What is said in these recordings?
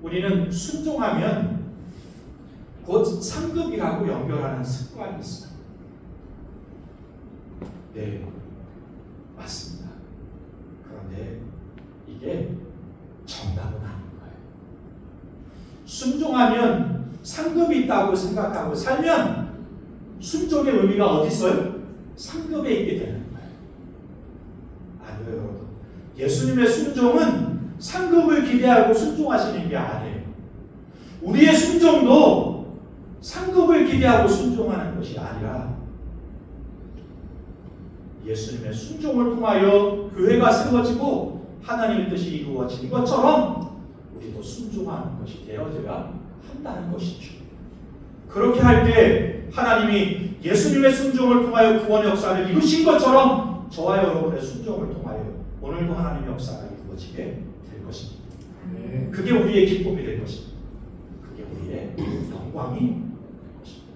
우리는 순종하면 곧 상급이라고 연결하는 습관이 있어요. 네, 맞습니다. 그런데 이게 정답은 아닌 거예요. 순종하면 상급이 있다고 생각하고 살면 순종의 의미가 어디 있어요? 상급에 있게 되는 거예요. 아니에요, 여러분. 예수님의 순종은 상급을 기대하고 순종하시는 게 아니에요. 우리의 순종도 상급을 기대하고 순종하는 것이 아니라 예수님의 순종을 통하여 교회가 세워지고 하나님의 뜻이 이루어진 것처럼 우리도 순종하는 것이 되어져야 한다는 것이죠. 그렇게 할 때 하나님이 예수님의 순종을 통하여 구원의 역사를 이루신 것처럼 저와 여러분의 순종을 통하여 오늘도 하나님의 역사가 이루어지게 될 것입니다. 그게 우리의 기쁨이 될 것입니다. 그게 우리의 영광이 될 것입니다.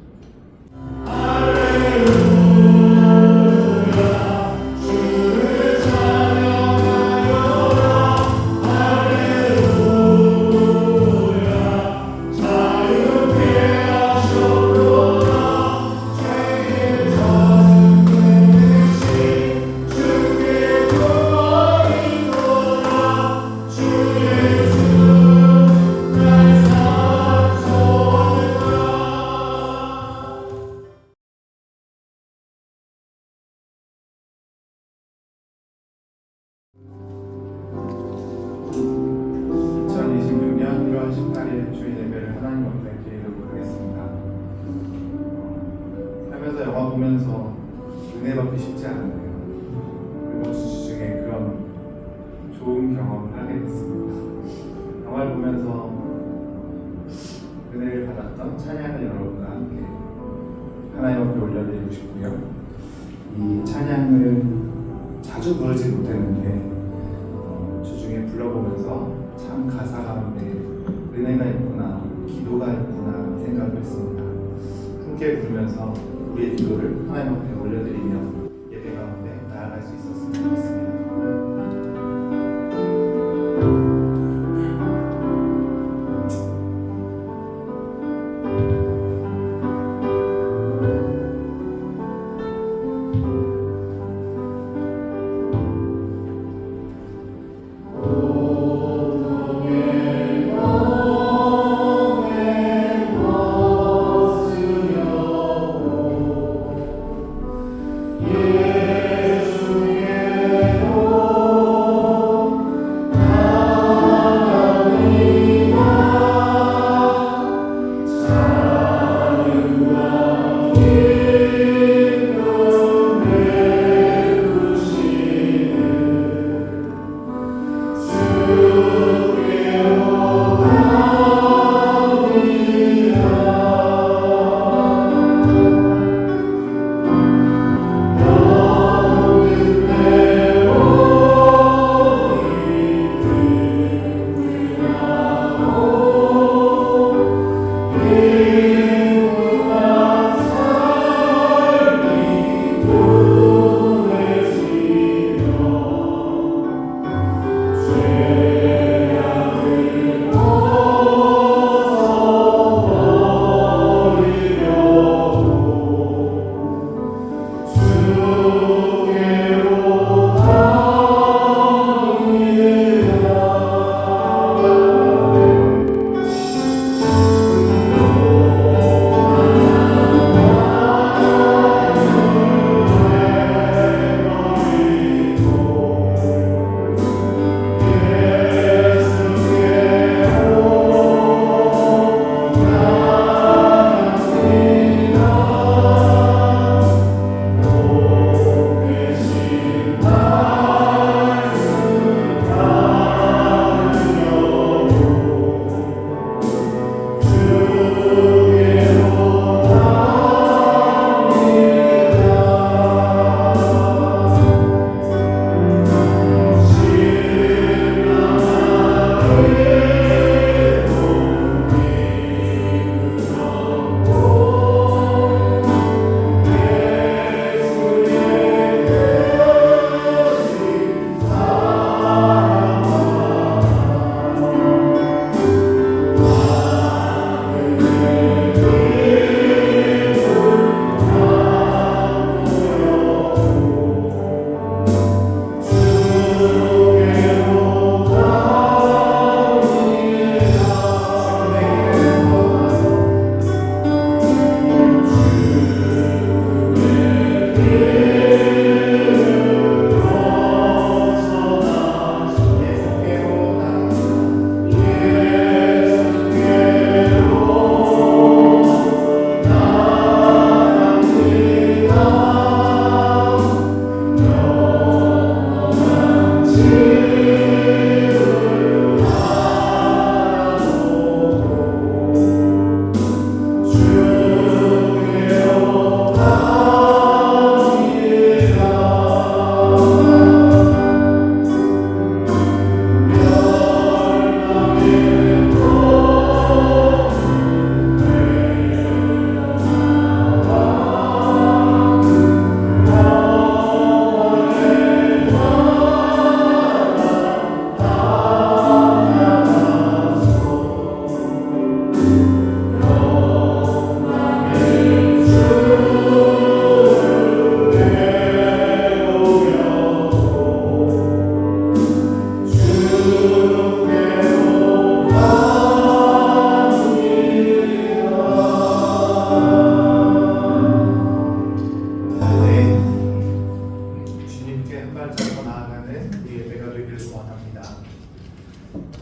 영화 보면서 은혜 받기 쉽지 않은데요. 이번 주 중에 그런 좋은 경험을 하게 됐습니다. 영화를 보면서 은혜를 받았던 찬양을 여러분과 함께 하나님 앞에 올려드리고 싶고요. 이 찬양을 자주 부르지 못했는데 주중에 불러보면서 참 가사 가운데 은혜가 있구나, 기도가 있구나 생각을 했습니다. 함께 부르면서 우리의 기도를 하나님 앞에 올려드리며 예배 가운데 나아갈 수 있었으면 좋겠습니다. 예수의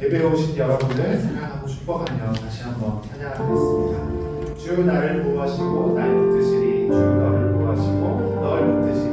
예배에 오신 여러분을 사랑하고 축복하며 다시 한번 찬양하겠습니다. 주 나를 보호하시고 날 붙드시리. 주 너를 보호하시고 널 붙드시리.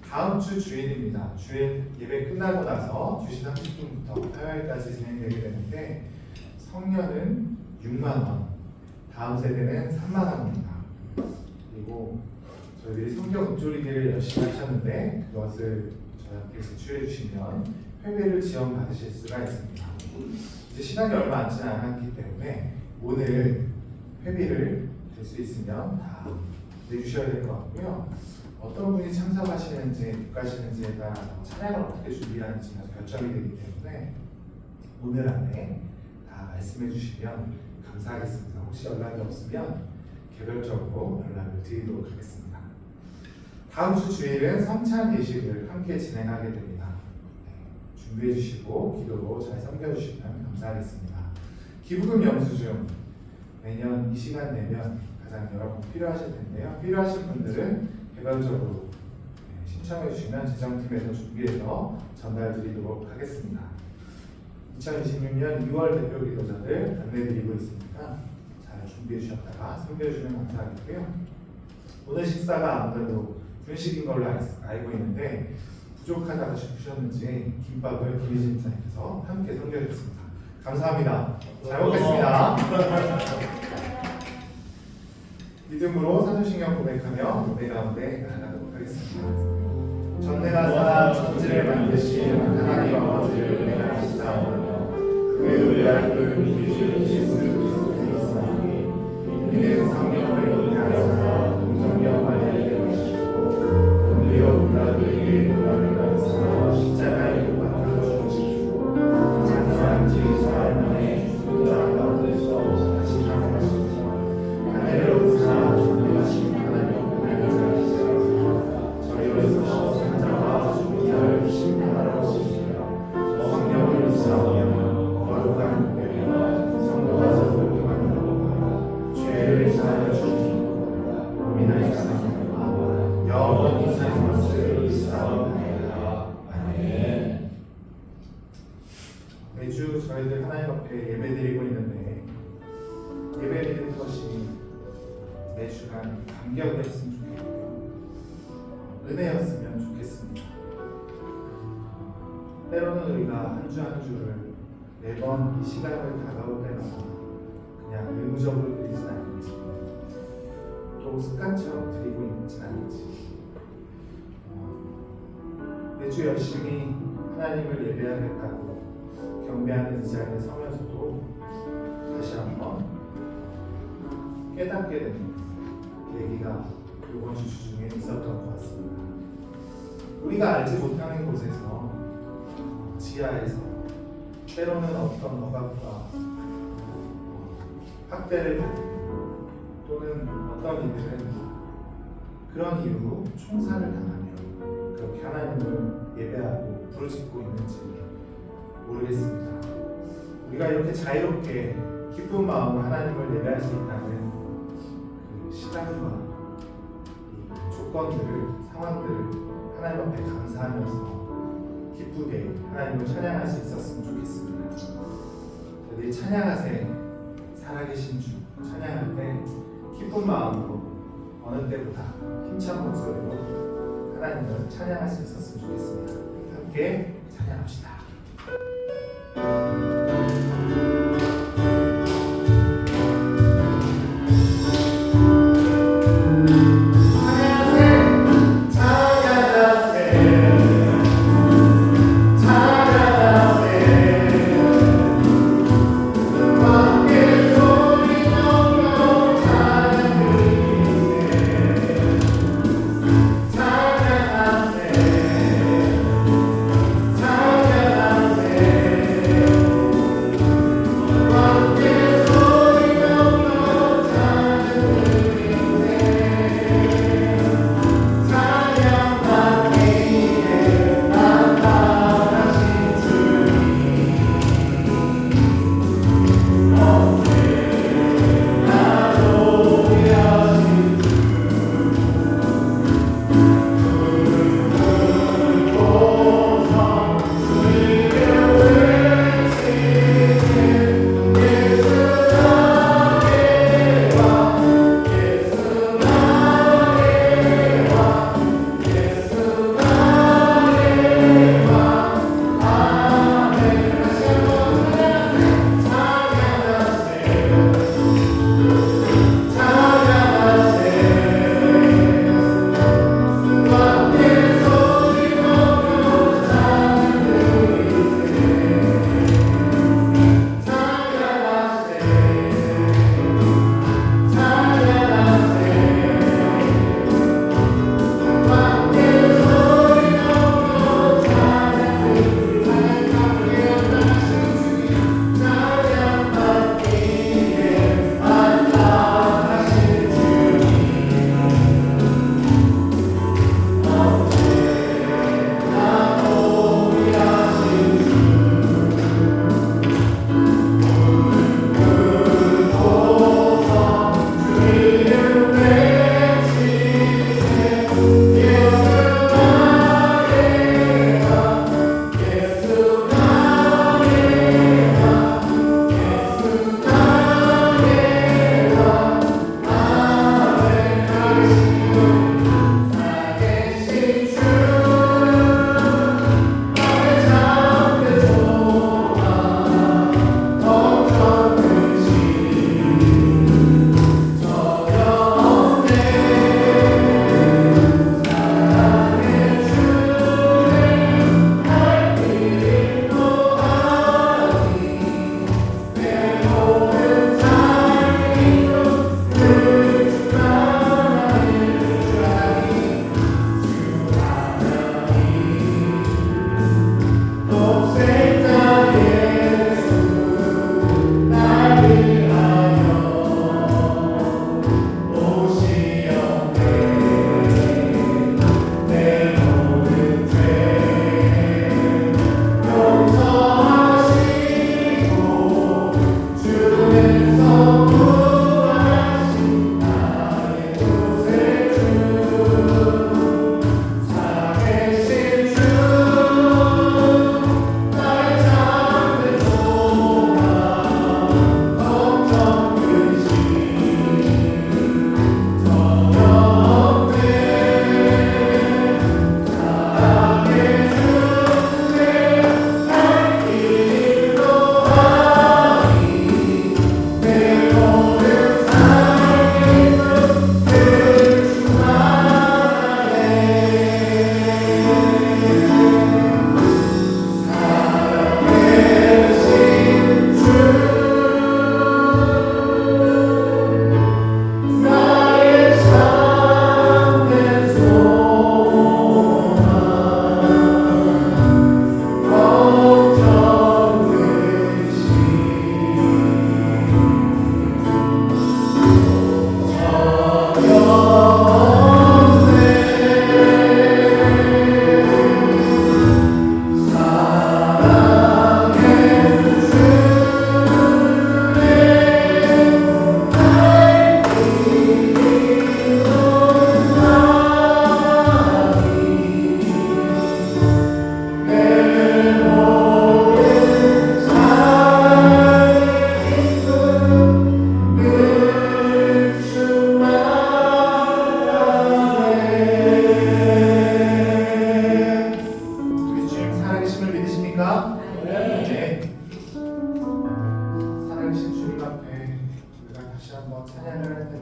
다음 주 주일입니다. 주일 예배 끝나고 나서 2시 30분부터 화요일까지 진행되게 되는데 성년은 6만 원, 다음 세대는 3만 원입니다. 그리고 저희들이 성경 읊조리기를 열심히 하셨는데 그것을 저희한테 제출해 주시면 회비를 지원받으실 수가 있습니다. 이제 시간이 얼마 남지 않았기 때문에 오늘 회비를 될 수 있으면 다 내주셔야 될 것 같고요. 어떤 분이 참석하시는지 못 가시는지에 따라 찬양을 어떻게 준비하는지가 결정이 되기 때문에 오늘 안에 다 말씀해 주시면 감사하겠습니다. 혹시 연락이 없으면 개별적으로 연락을 드리도록 하겠습니다. 다음 주 주일은 성찬 예식을 함께 진행하게 됩니다. 준비해 주시고 기도로 잘 섬겨주시면 감사하겠습니다. 기부금 영수증 매년 이 시간 내면 가장 여러분 필요하실 텐데요. 필요하신 분들은 개별적으로 신청해 주시면 재정팀에서 준비해서 전달 드리도록 하겠습니다. 2026년 6월 대표 기도자들 안내드리고 있으니까 잘 준비해 주셨다가 섬겨주시면 감사하겠고요. 오늘 식사가 아무래도 분식인 걸로 알고 있는데 부족하다고 싶으셨는지 김밥을 김희진 목사님께서 함께 섬겨주셨습니다. 감사합니다. 잘 먹겠습니다. 믿음으로 사도신경 고백하며 무대 가운데 나아가도록 하겠습니다. 전능하사 천지를 만드신 하나님 아버지를 내가 믿사오며 그의 위하여 믿으신 예수 그리스도의 있사오니 이는 성령을 인하여서 동정녀 마리아에게 오시고 본디오 빌라도에게 고난을 받으사 십자가에 못 박혀 죽으시고 장사한 지 4일 만에 죽은 자 가운데서 다시 살아나시고 하늘로부터 존귀하신 하나님 은혜를 저희로서 산자와 죽은 자를 심판하러 오시며 성령을 믿사오며 거룩한 교회와 성도가 서로 교만하고 죄를 사하여 주시고 저희들 하나님 앞에 예배드리고 있는데 예배드리는 것이 매주간 감격이었으면 좋겠고요. 은혜였으면 좋겠습니다. 때로는 우리가 한 주 한 주를 매번 이 시간을 다가올 때마다 그냥 의무적으로 드리진 않는지 또 습관처럼 드리고 있는지는 아닌지 매주 열심히 하나님을 예배하겠다고 경배하는 이 자리에 서면서도 다시 한번 깨닫게 되는 계기가 이번 주 중에 있었던 것 같습니다. 우리가 알지 못하는 곳에서 지하에서 때로는 어떤 억압과 학대를 받고 또는 어떤 이들은 그런 이유로 총살을 당하며 그렇게 하나님을 예배하고 부르짖고 있는지 모르겠습니다. 우리가 이렇게 자유롭게 기쁜 마음으로 하나님을 예배할 수 있다는 그 시간과 이 조건들을, 상황들을 하나님 앞에 감사하면서 기쁘게 하나님을 찬양할 수 있었으면 좋겠습니다. 저희들이 찬양하세 살아계신 주 찬양할 때 기쁜 마음으로 어느 때보다 힘찬 목소리로 하나님을 찬양할 수 있었으면 좋겠습니다. 함께 찬양합시다.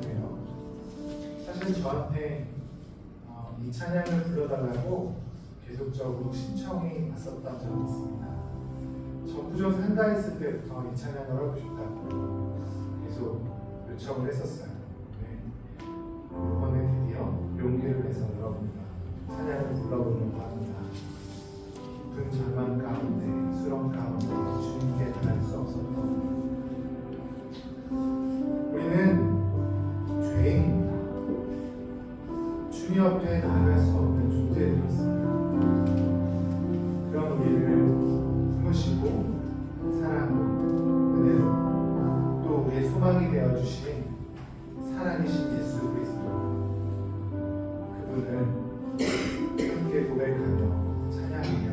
찬양이에요. 사실 저한테 이 찬양을 불러달라고 계속적으로 신청이 왔었던 적이 있습니다. 전부전 산가했을 때부터 이 찬양을 하고 싶다고 계속 요청을 했었어요. 네. 이번에 드디어 용기를 내서 여러분과 찬양을 불러보려고 합니다. 깊은 절망 가운데, 수렁 가운데 주님께 달할 수 없었던 우리는 죄인입니다. 주님 앞에 나아갈 수 없는 존재들이었습니다. 그런 우리를 품으시고 사랑으로, 은혜로, 또 우리의 소망이 되어주신 살아계신 예수 그리스도, 그분을 함께 고백하며 찬양하며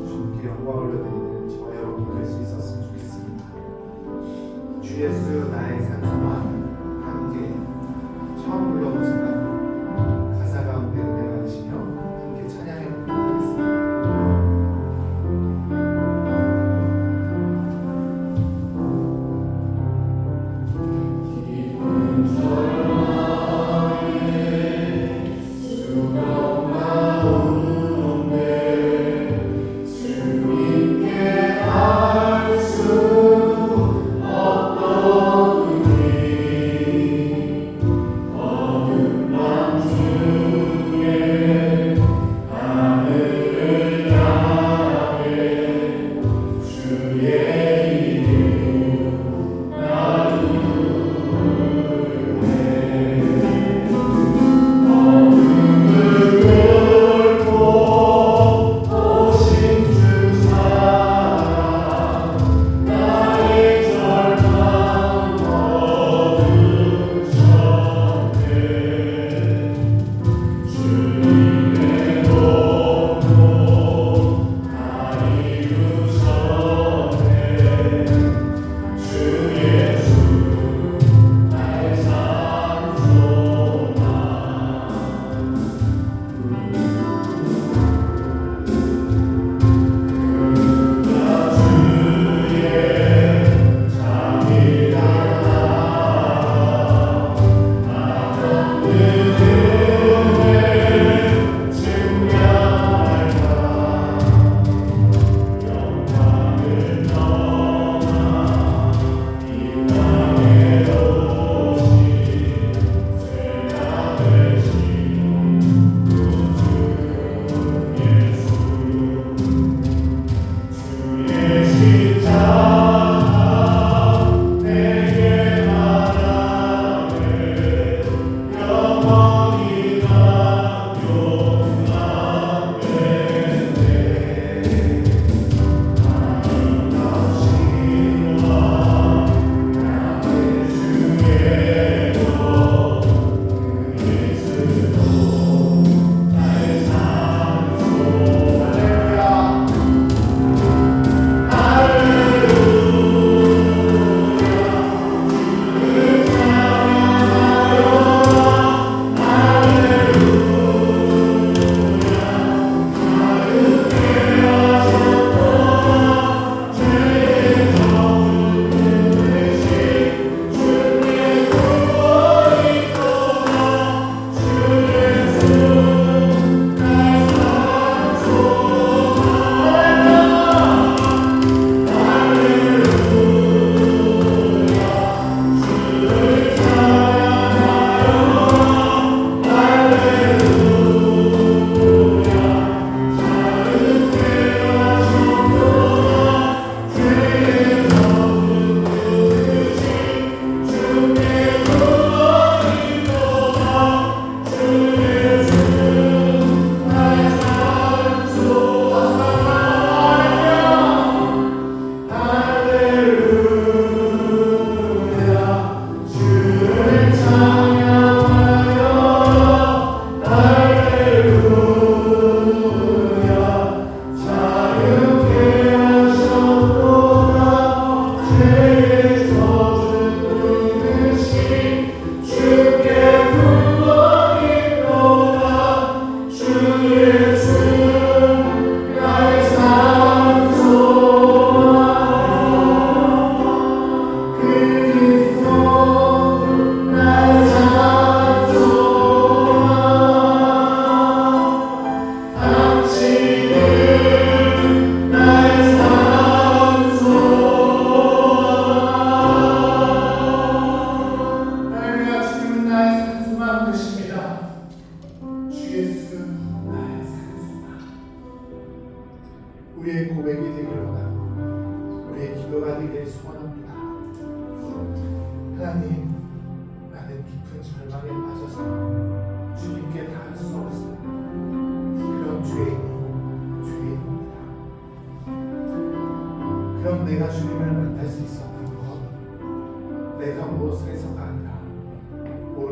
주님께 영광을 올려드리는 저와 여러분이 될 수 있었으면 좋겠습니다. 주 예수 나의 산성과 함께 처음 불러보지만 가사 가운데 은혜 받으시며 함께 찬양해 보도록 하겠습니다.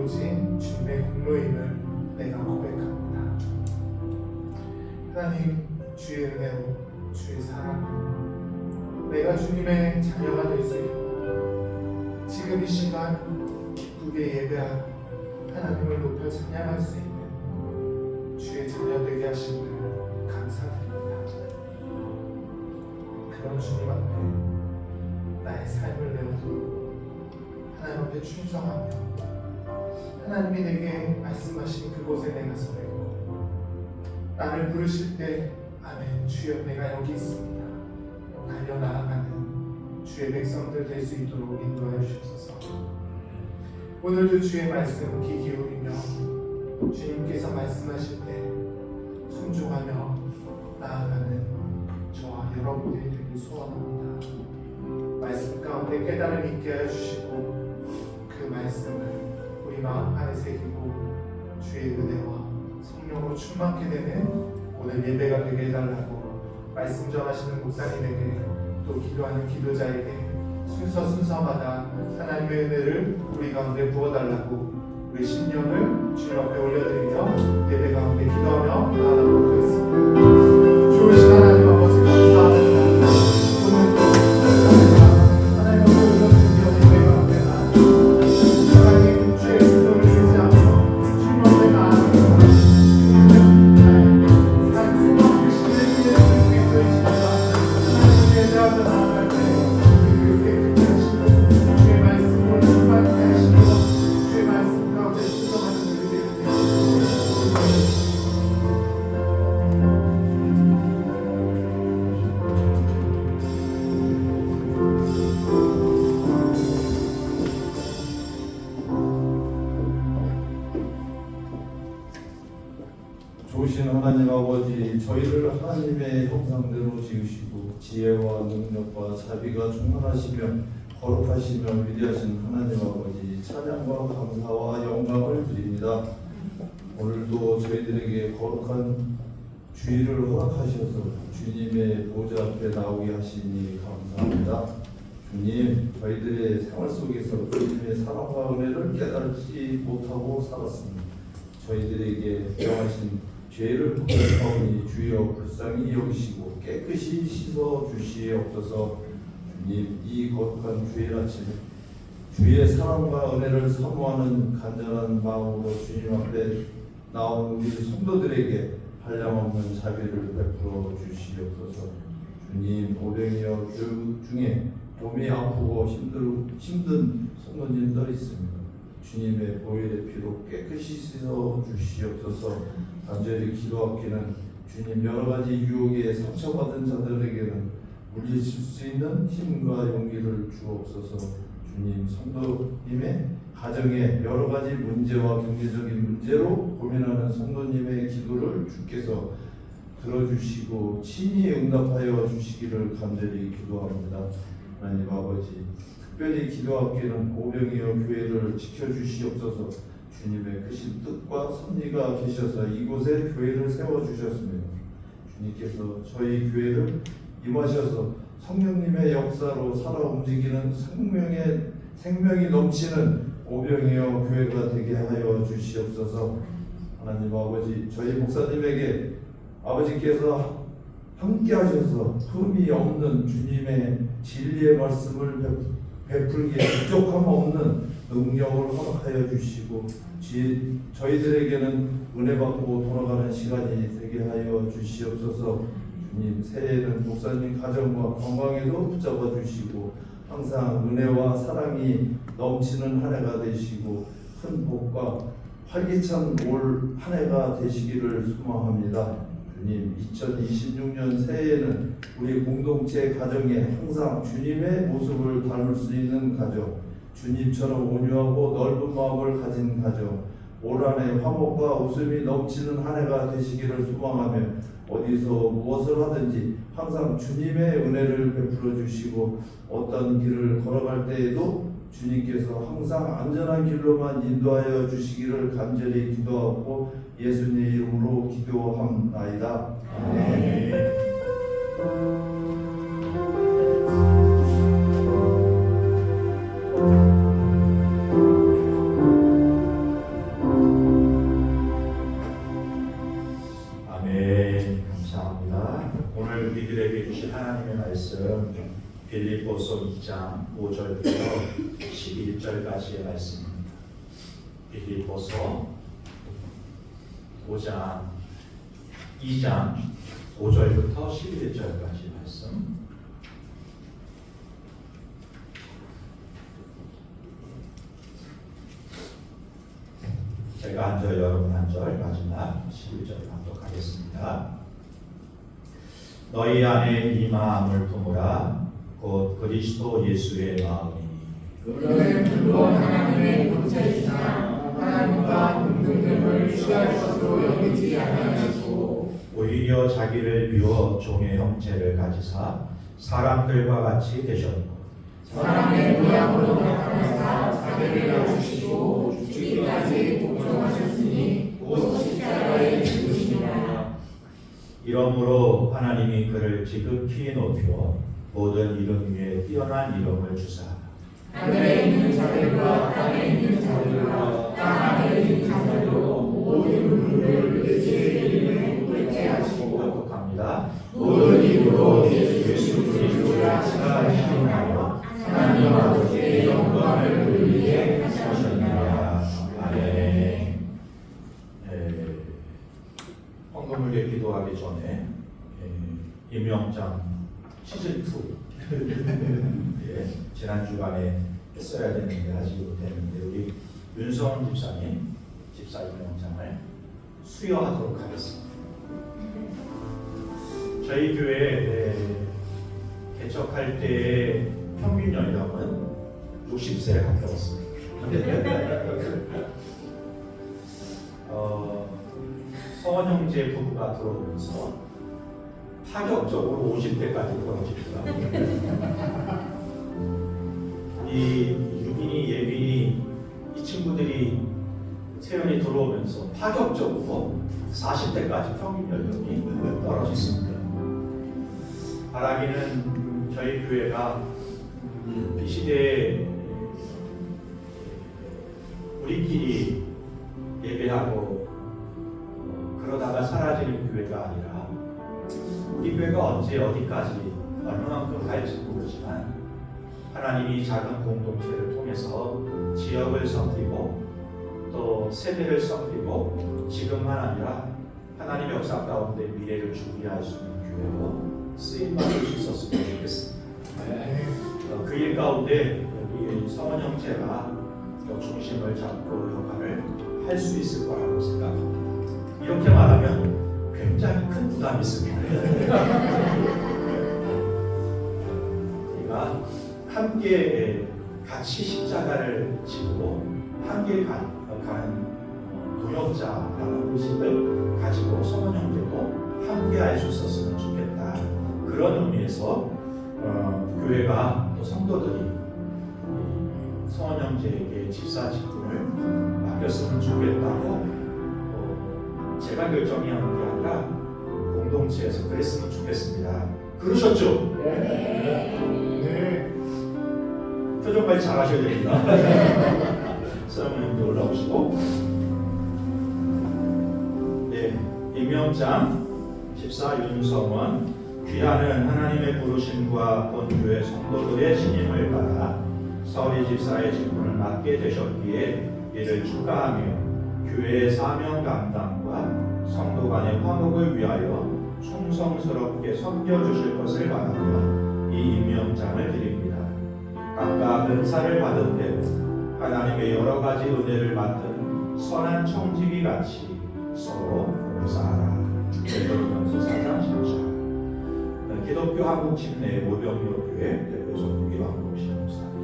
이루어진 주님의 공로임을 내가 고백합니다. 하나님, 주의 은혜로, 주의 사랑으로 내가 주님의 자녀가 될 수 있고 지금 이 시간 기쁘게 예배하고 하나님을 높여 찬양할 수 있는 주의 자녀 되게 하심을 감사드립니다. 그런 주님 앞에 나의 삶을 내어두고 하나님 앞에 충성하며 하나님이 내게 말씀하신 그곳에 내가 서 있고 나를 부르실 때 아멘 주여 내가 여기 있습니다 달려나아가는 주의 백성들 될 수 있도록 인도하여 주옵소서. 오늘도 주의 말씀 귀 기울이며 주님께서 말씀하실 때 순종하며 나아가는 저와 여러분들이 되길 소원합니다. 말씀 가운데 깨달음 있게 하여 주시고 그 말씀을 우리 마음 안에 새기고 주의 은혜와 성령으로 충만케 되는 오늘 예배가 되게 해달라고 말씀 전하시는 목사님에게 또 기도하는 기도자에게 순서마다 하나님의 은혜를 우리 가운데 부어달라고 우리 신령을 주님 앞에 올려드리며 예배 가운데 기도하며 나아가도록 하겠습니다. 좋으신 하나님 아버지 감사합니다. 오늘도 하나님 앞에 올려드리며 예배 가운데 하나님 주의 뜻을 의지하며 주님 앞에 나아가며 삶 수많은 시대의 예수 그리스도의 시대가 하나님 예배하며 나아갈 때 그렇게 크게 하시고 주의 말씀을 충만케 하시고 주의 말씀 가운데 순종하는 우리 되게 좋으신 하나님 아버지, 저희를 하나님의 형상대로 지으시고 지혜와 능력과 자비가 충만하시며 거룩하시며 위대하신 하나님 아버지, 찬양과 감사와 영광을 드립니다. 오늘도 저희들에게 거룩한 주의를 허락하셔서 주님의 보좌 앞에 나오게 하시니 감사합니다. 주님, 저희들의 생활 속에서 주님의 사랑과 은혜를 깨달지 못하고 살았습니다. 저희들에게 명하신 죄를 고백하오니 주여 불쌍히 여기시고 깨끗이 씻어 주시옵소서. 주님, 이 거룩한 주일 아침에 주의 사랑과 은혜를 사모하는 간절한 마음으로 주님 앞에 나온 우리 성도들에게 한량없는 자비를 베풀어 주시옵소서. 주님, 오병이어 교육 중에 몸이 아프고 힘든 성도님들 있습니다. 주님의 보혈의 피로 깨끗이 씻어 주시옵소서. 간절히 기도하기는 주님, 여러 가지 유혹에 상처받은 자들에게는 물리칠 수 있는 힘과 용기를 주옵소서. 주님, 성도님의 가정에 여러 가지 문제와 경제적인 문제로 고민하는 성도님의 기도를 주께서 들어주시고 친히 응답하여 주시기를 간절히 기도합니다. 하나님 아버지, 특별히 기도하기는 오병이어 교회를 지켜주시옵소서. 주님의 크신 뜻과 섭리가 계셔서 이곳에 교회를 세워주셨습니다. 주님께서 저희 교회를 임하셔서 성령님의 역사로 살아 움직이는 생명이 넘치는 오병이어 교회가 되게 하여 주시옵소서. 하나님 아버지, 저희 목사님에게 아버지께서 함께 하셔서 흠이 없는 주님의 진리의 말씀을 베풀기에 부족함 없는 능력을 허락하여 주시고 저희들에게는 은혜 받고 돌아가는 시간이 되게 하여 주시옵소서. 주님, 새해에는 목사님 가정과 건강에도 붙잡아 주시고 항상 은혜와 사랑이 넘치는 한 해가 되시고 큰 복과 활기찬 올 한 해가 되시기를 소망합니다. 주님, 2026년 새해에는 우리 공동체 가정에 항상 주님의 모습을 닮을 수 있는 가정, 주님처럼 온유하고 넓은 마음을 가진 가정, 올 한 해 화목과 웃음이 넘치는 한 해가 되시기를 소망하며 어디서 무엇을 하든지 항상 주님의 은혜를 베풀어 주시고 어떤 길을 걸어갈 때에도 주님께서 항상 안전한 길로만 인도하여 주시기를 간절히 기도하고 예수님의 이름으로 기도합나이다. 아멘. 빌립보서 2장 5절부터 11절까지의 말씀입니다. 빌립보서 2장 5절부터 11절까지 말씀. 제가 한 절, 여러분 한 절, 마지막 11절 낭독하겠습니다. 너희 안에 이 마음을 품으라. 곧 그리스도 예수의 마음이니. 그는 물론 하나님의 본체이시나 하나님과 동등됨을 취할 것으로 여기지 아니하시고 오히려 자기를 비워 종의 형체를 가지사 사람들과 같이 되셨고 사람의 모양으로 나타나사 자기를 낮추시고 죽기까지 복종하셨으니 곧 십자가에 죽으시니라. 이러므로 하나님이 그를 지극히 높여 모든 이름 위에 뛰어난 이름을 주사 하늘에 있는 자들과 땅에 있는 자들과 땅 아래에 있는 자들로 모든 무릎을 예수의 이름에 꿇게 하시고 합니다. 모든 입으로 예수 그리스도라 시인하여 하나님 아버지의 영광을 돌리게 하셨느니라. 아멘. 헌금을 기도하기 전에 임명장 시즌 2 지난 주간에 했어야 되는데 하지 못했는데 우리 윤성원 집사님 집사 임명장을 수여하도록 하겠습니다. 저희 교회 개척할 때의 평균 연령은 60세에 가까웠습니다. 서원 형제 부부가 들어오면서 파격적으로 50대까지 떨어지더라고요. 이 유빈이, 예빈이 이 친구들이 세연이 들어오면서 파격적으로 40대까지 평균 연령이 떨어졌습니다. 바라기는 저희 교회가 이 시대에 우리끼리 예배하고 그러다가 사라지는 교회가 아니라 우리 교회가 언제 어디까지 얼마만큼 갈지 모르지만 하나님이 작은 공동체를 통해서 지역을 섬기고 또 세대를 섬기고 지금만 아니라 하나님의 역사 가운데 미래를 준비할 수 있는 교회로 쓰임받을 수 있었으면 좋겠습니다. 그 일 가운데 우리 성원 형제가 중심을 잡고 역할을 할 수 있을 거라고 생각합니다. 이렇게 말하면 굉장히 큰 부담이 있습니다. 우리가 함께 같이 십자가를 지고 함께 가는 동역자라는 의식을 가지고 성원 형제도 함께 할 수 있었으면 좋겠다. 그런 의미에서 교회가 또 성도들이 성원 형제에게 집사 직분을 맡겼으면 좋겠다고 제가 결정하는 게 아니라 공동체에서 그랬으면 좋겠습니다. 그러셨죠? 네. 표정 관리 잘 하셔야 됩니다. 성원님도 올라오시고 네, 임명장 집사 윤성원 귀하는 하나님의 부르심과 본교회 성도들의 신임을 받아 서리 집사의 직분을 맡게 되셨기에 이를 축하하며 교회의 사명 감당과 성도 간의 화목을 위하여 충성스럽게 섬겨주실 것을 바라며 이 임명장을 드립니다. 각각 은사를 받은 대로 하나님의 여러 가지 은혜를 맡은 선한 청지기 같이 서로 봉사하라. 베드로전서 4장 10절. 기독교 한국 침례 모병여교회 대표 성도기 왕복신 목사님.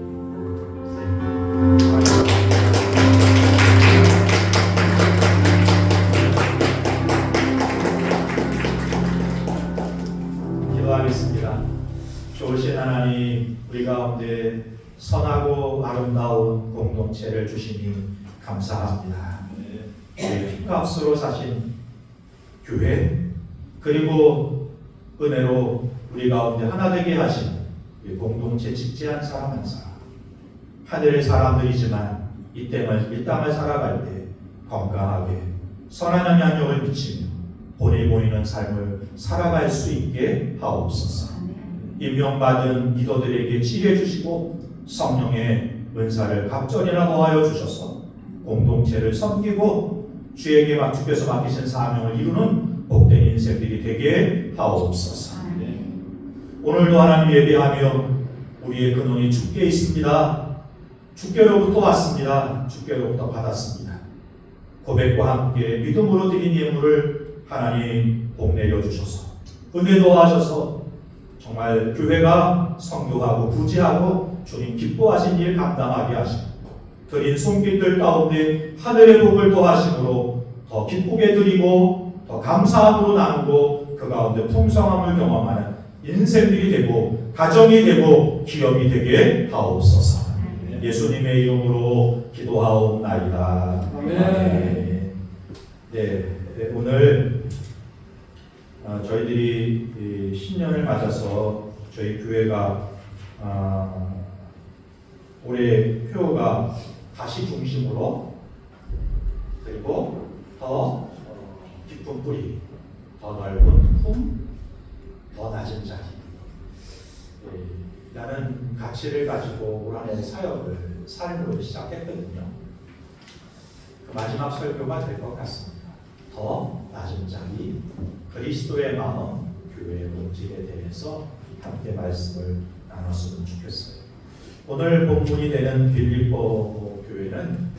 기도하겠습니다. 좋으신 하나님, 우리 가운데 선하고 아름다운 공동체를 주시니 감사합니다. 우리 핏값으로 사신 교회 그리고 은혜로 우리 가운데 하나 되게 하신 우리 공동체 직지한 사람 한 사람, 하늘의 사람들이지만 이 땅을 살아갈 때 건강하게 선한 영향력을 미치며 본이 보이는 삶을 살아갈 수 있게 하옵소서. 임명받은 기도들에게 지혜 주시고 성령의 은사를 갑절이나 더하여 주셔서 공동체를 섬기고 주에게 주께서 맡기신 사명을 이루는 복된 인생들이 되게 하옵소서. 오늘도 하나님 예배하며 우리의 근원이 주께 있습니다. 주께로부터 왔습니다. 주께로부터 받았습니다. 고백과 함께 믿음으로 드린 예물을 하나님 복내려 주셔서 은혜 더하셔서 정말 교회가 성교하고 부지하고 주님 기뻐하신 일 감당하게 하시고 드린 손길들 가운데 하늘의 복을 더하심으로 더 기쁘게 드리고 더 감사함으로 나누고 그 가운데 풍성함을 경험하는 인생들이 되고 가정이 되고 기업이 되게 하옵소서. 예수님의 이름으로 기도하옵나이다. 아멘. 네, 오늘 저희들이 신년을 맞아서 저희 교회가 올해 표가 다시 중심으로 그리고 더 깊은 뿌리, 더 넓은 품, 더 낮은 자리 라는 가치를 가지고 올 한해 사역을 삶으로 시작했거든요. 그 마지막 설교가 될 것 같습니다. 더 낮은 자리, 그리스도의 마음, 교회의 본질에 대해서 함께 말씀을 나눴으면 좋겠어요. 오늘 본문이 되는 빌립보 교회는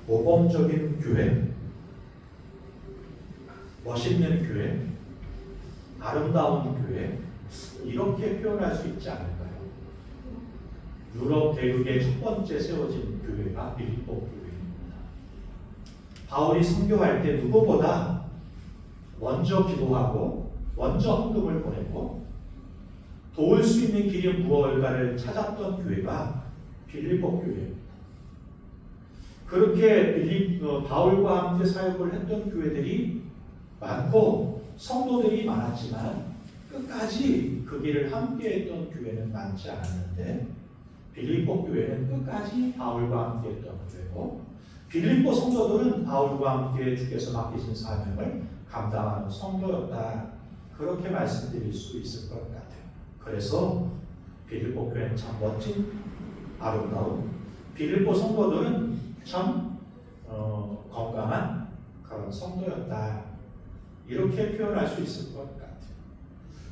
모범적인 교회, 멋있는 교회, 아름다운 교회 이렇게 표현할 수 있지 않을까요? 유럽 대륙의 첫 번째 세워진 교회가 빌립보 교회입니다. 바울이 선교할 때 누구보다 먼저 기도하고 먼저 헌금을 보냈고 도울 수 있는 길이 무엇일까를 찾았던 교회가 빌립보 교회입니다. 그렇게 바울과 함께 사역을 했던 교회들이 많고 성도들이 많았지만 끝까지 그 길을 함께 했던 교회는 많지 않았는데 빌립보 교회는 끝까지 바울과 함께 했던 교회고 빌립보 성도들은 바울과 함께 주께서 맡기신 사명을 감당하는 성도였다. 그렇게 말씀드릴 수 있을 것 같아요. 그래서 빌립보 교회는 참 멋진 아름다운 빌립보 성도들은 참 건강한 그런 성도였다. 이렇게 표현할 수 있을 것 같아요.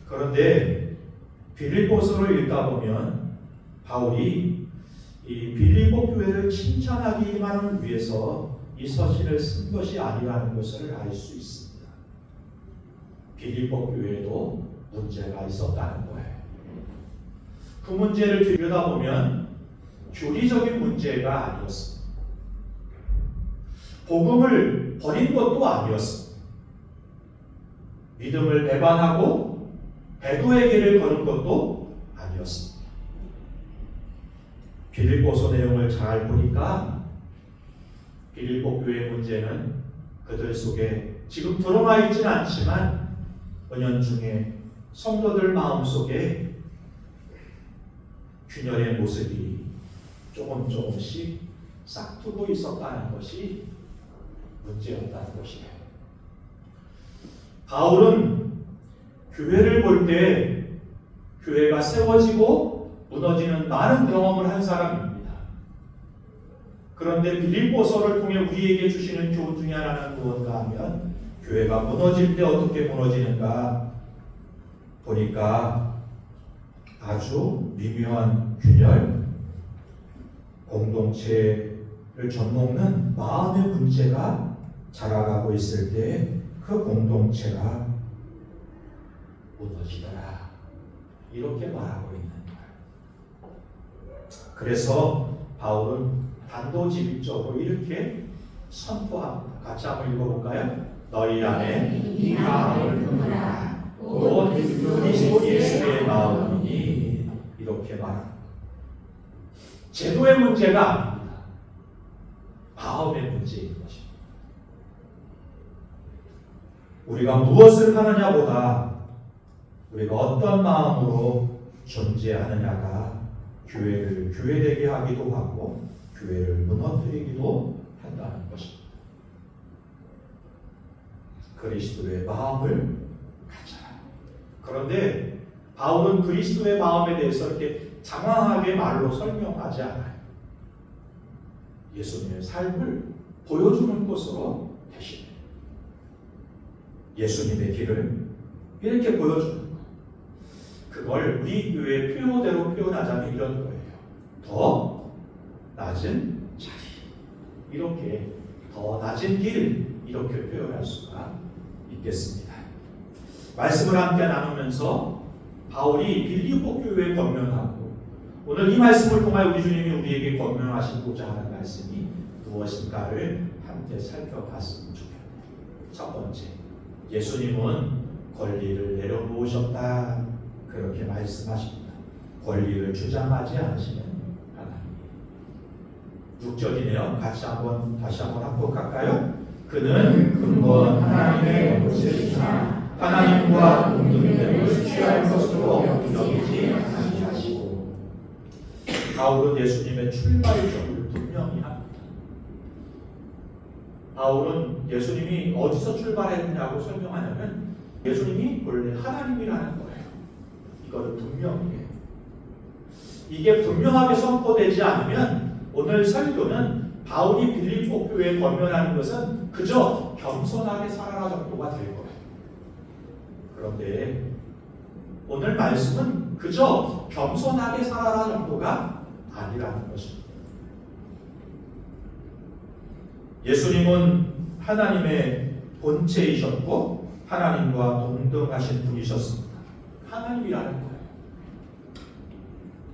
그런데 빌립보서를 읽다 보면 바울이 이 빌립보 교회를 칭찬하기만을 위해서 이 서신을 쓴 것이 아니라는 것을 알 수 있습니다. 빌립보 교회에도 문제가 있었다는 거예요. 그 문제를 들여다보면 교리적인 문제가 아니었습니다. 복음을 버린 것도 아니었습니다. 믿음을 배반하고 배도의 길을 걸은 것도 아니었습니다. 빌립보서 내용을 잘 보니까 빌립보 교회의 문제는 그들 속에 지금 드러나 있지는 않지만 은연중에 성도들 마음속에 균열의 모습이 조금씩 싹트고 있었다는 것이 문제였다는 것이에요. 바울은 교회를 볼 때 교회가 세워지고 무너지는 많은 경험을 한 사람입니다. 그런데 빌립보서를 통해 우리에게 주시는 교훈 중에 하나는 무엇인가 하면 교회가 무너질 때 어떻게 무너지는가 보니까 아주 미묘한 균열, 공동체를 젖먹는 마음의 문제가 자라가고 있을 때 그 공동체가 무너지더라. 이렇게 말하고 있는 거예요. 그래서 바울은 단도직입적으로 이렇게 선포합니다. 같이 한번 읽어볼까요? 너희 안에 이 마음을 품으라. 곧 그리스도 예수의 마음이니 이렇게 말합니다. 제도의 문제가 아닙니다. 마음의 문제인 것입니다. 우리가 무엇을 하느냐보다 우리가 어떤 마음으로 존재하느냐가 교회를 교회되게 하기도 하고 교회를 무너뜨리기도 한다는 것입니다. 그리스도의 마음을 가져라. 그런데 바울은 그리스도의 마음에 대해서 이렇게 장황하게 말로 설명하지 않아요. 예수님의 삶을 보여주는 것으로 대신해요. 예수님의 길을 이렇게 보여주는 것. 그걸 우리 교회의 표어대로 표현하자면 이런 거예요. 더 낮은 자리. 이렇게 더 낮은 길 이렇게 표현할 수가 있겠습니다. 말씀을 함께 나누면서 바울이 빌립보 교회에 권면하고 오늘 이 말씀을 통하여 우리 주님이 우리에게 권면하시고자 하는 말씀이 무엇인가를 함께 살펴봤으면 좋겠네요. 첫 번째, 예수님은 권리를 내려놓으셨다. 그렇게 말씀하십니다. 권리를 주장하지 않으시는 하나님. 6절이네요. 다시 한번 합독할까요? 그는 근본 하나님의 것이시나 하나님과 동등됨을 취할 것으로 여기지 아니하시고. 바울은 예수님의 출발점을 분명히 합니다. 바울은 예수님이 어디서 출발했느냐고 설명하냐면 예수님이 원래 하나님이라는 거예요. 이거를 분명히 해요. 이게 분명하게 선포되지 않으면 오늘 설교는 바울이 빌립보 교회에 권면하는 것은 그저 겸손하게 살아라 정도가 될 거예요. 그런데 오늘 말씀은 그저 겸손하게 살아라 정도가 아니라는 것입니다. 예수님은 하나님의 본체이셨고 하나님과 동등하신 분이셨습니다. 하나님이라는 거예요.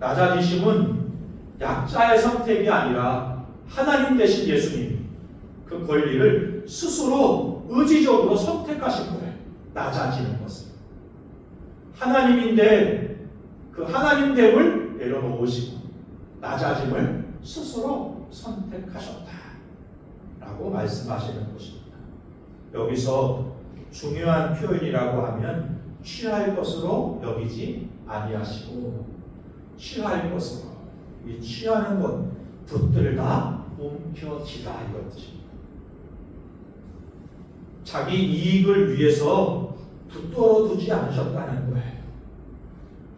낮아지심은 약자의 선택이 아니라 하나님 되신 예수님 그 권리를 스스로 의지적으로 선택하신 거예요. 낮아지는 것은 하나님인데 그 하나님됨을 내려놓으시고 낮아짐을 스스로 선택하셨다라고 말씀하시는 것입니다. 여기서 중요한 표현이라고 하면 취할 것으로 여기지 아니하시고 취할 것으로 이 취하는 것 붙들다 움켜쥐다 이런 뜻입니다. 자기 이익을 위해서 붙들어 두지 않으셨다는 거예요.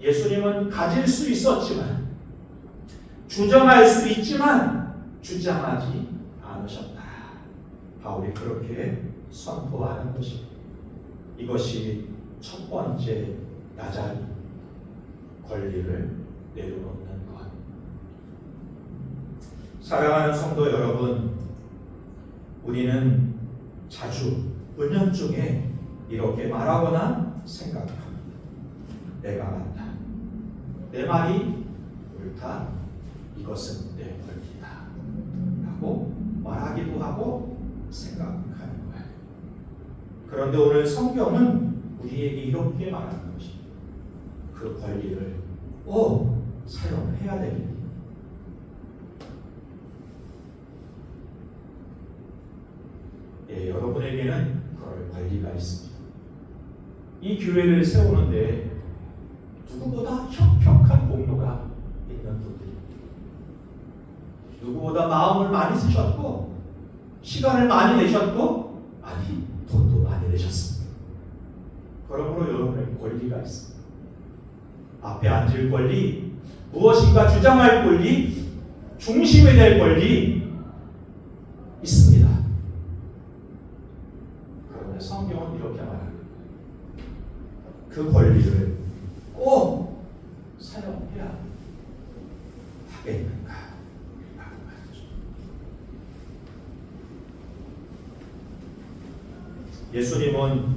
예수님은 가질 수 있었지만 주장할 수 있지만 주장하지 않으셨다. 바울이 그렇게 선포하는 것입니다. 이것이 첫 번째 낮은 권리를 내려놓는 것. 사랑하는 성도 여러분, 우리는 자주 은연중에 이렇게 말하거나 생각합니다. 내가 맞다. 내 말이 옳다. 이것은 내 권리다. 라고 말하기도 하고 생각하는 거예요. 그런데 오늘 성경은 우리에게 이렇게 말하는 것입니다. 그 권리를 사용해야 됩니다. 여러분에게는 그럴 권리가 있습니다. 이 교회를 세우는데 누구보다 혁혁한 공로가 있는 분들입니다. 누구보다 마음을 많이 쓰셨고 시간을 많이 내셨고 돈도 많이 내셨습니다. 그러므로 여러분에게 권리가 있습니다. 앞에 앉을 권리, 무엇인가 주장할 권리, 중심이 될 권리 있습니다. 그런데 성경은 이렇게 말합니다. 그 권리를 꼭 사용해야 하겠는가? 라고 말이죠. 예수님은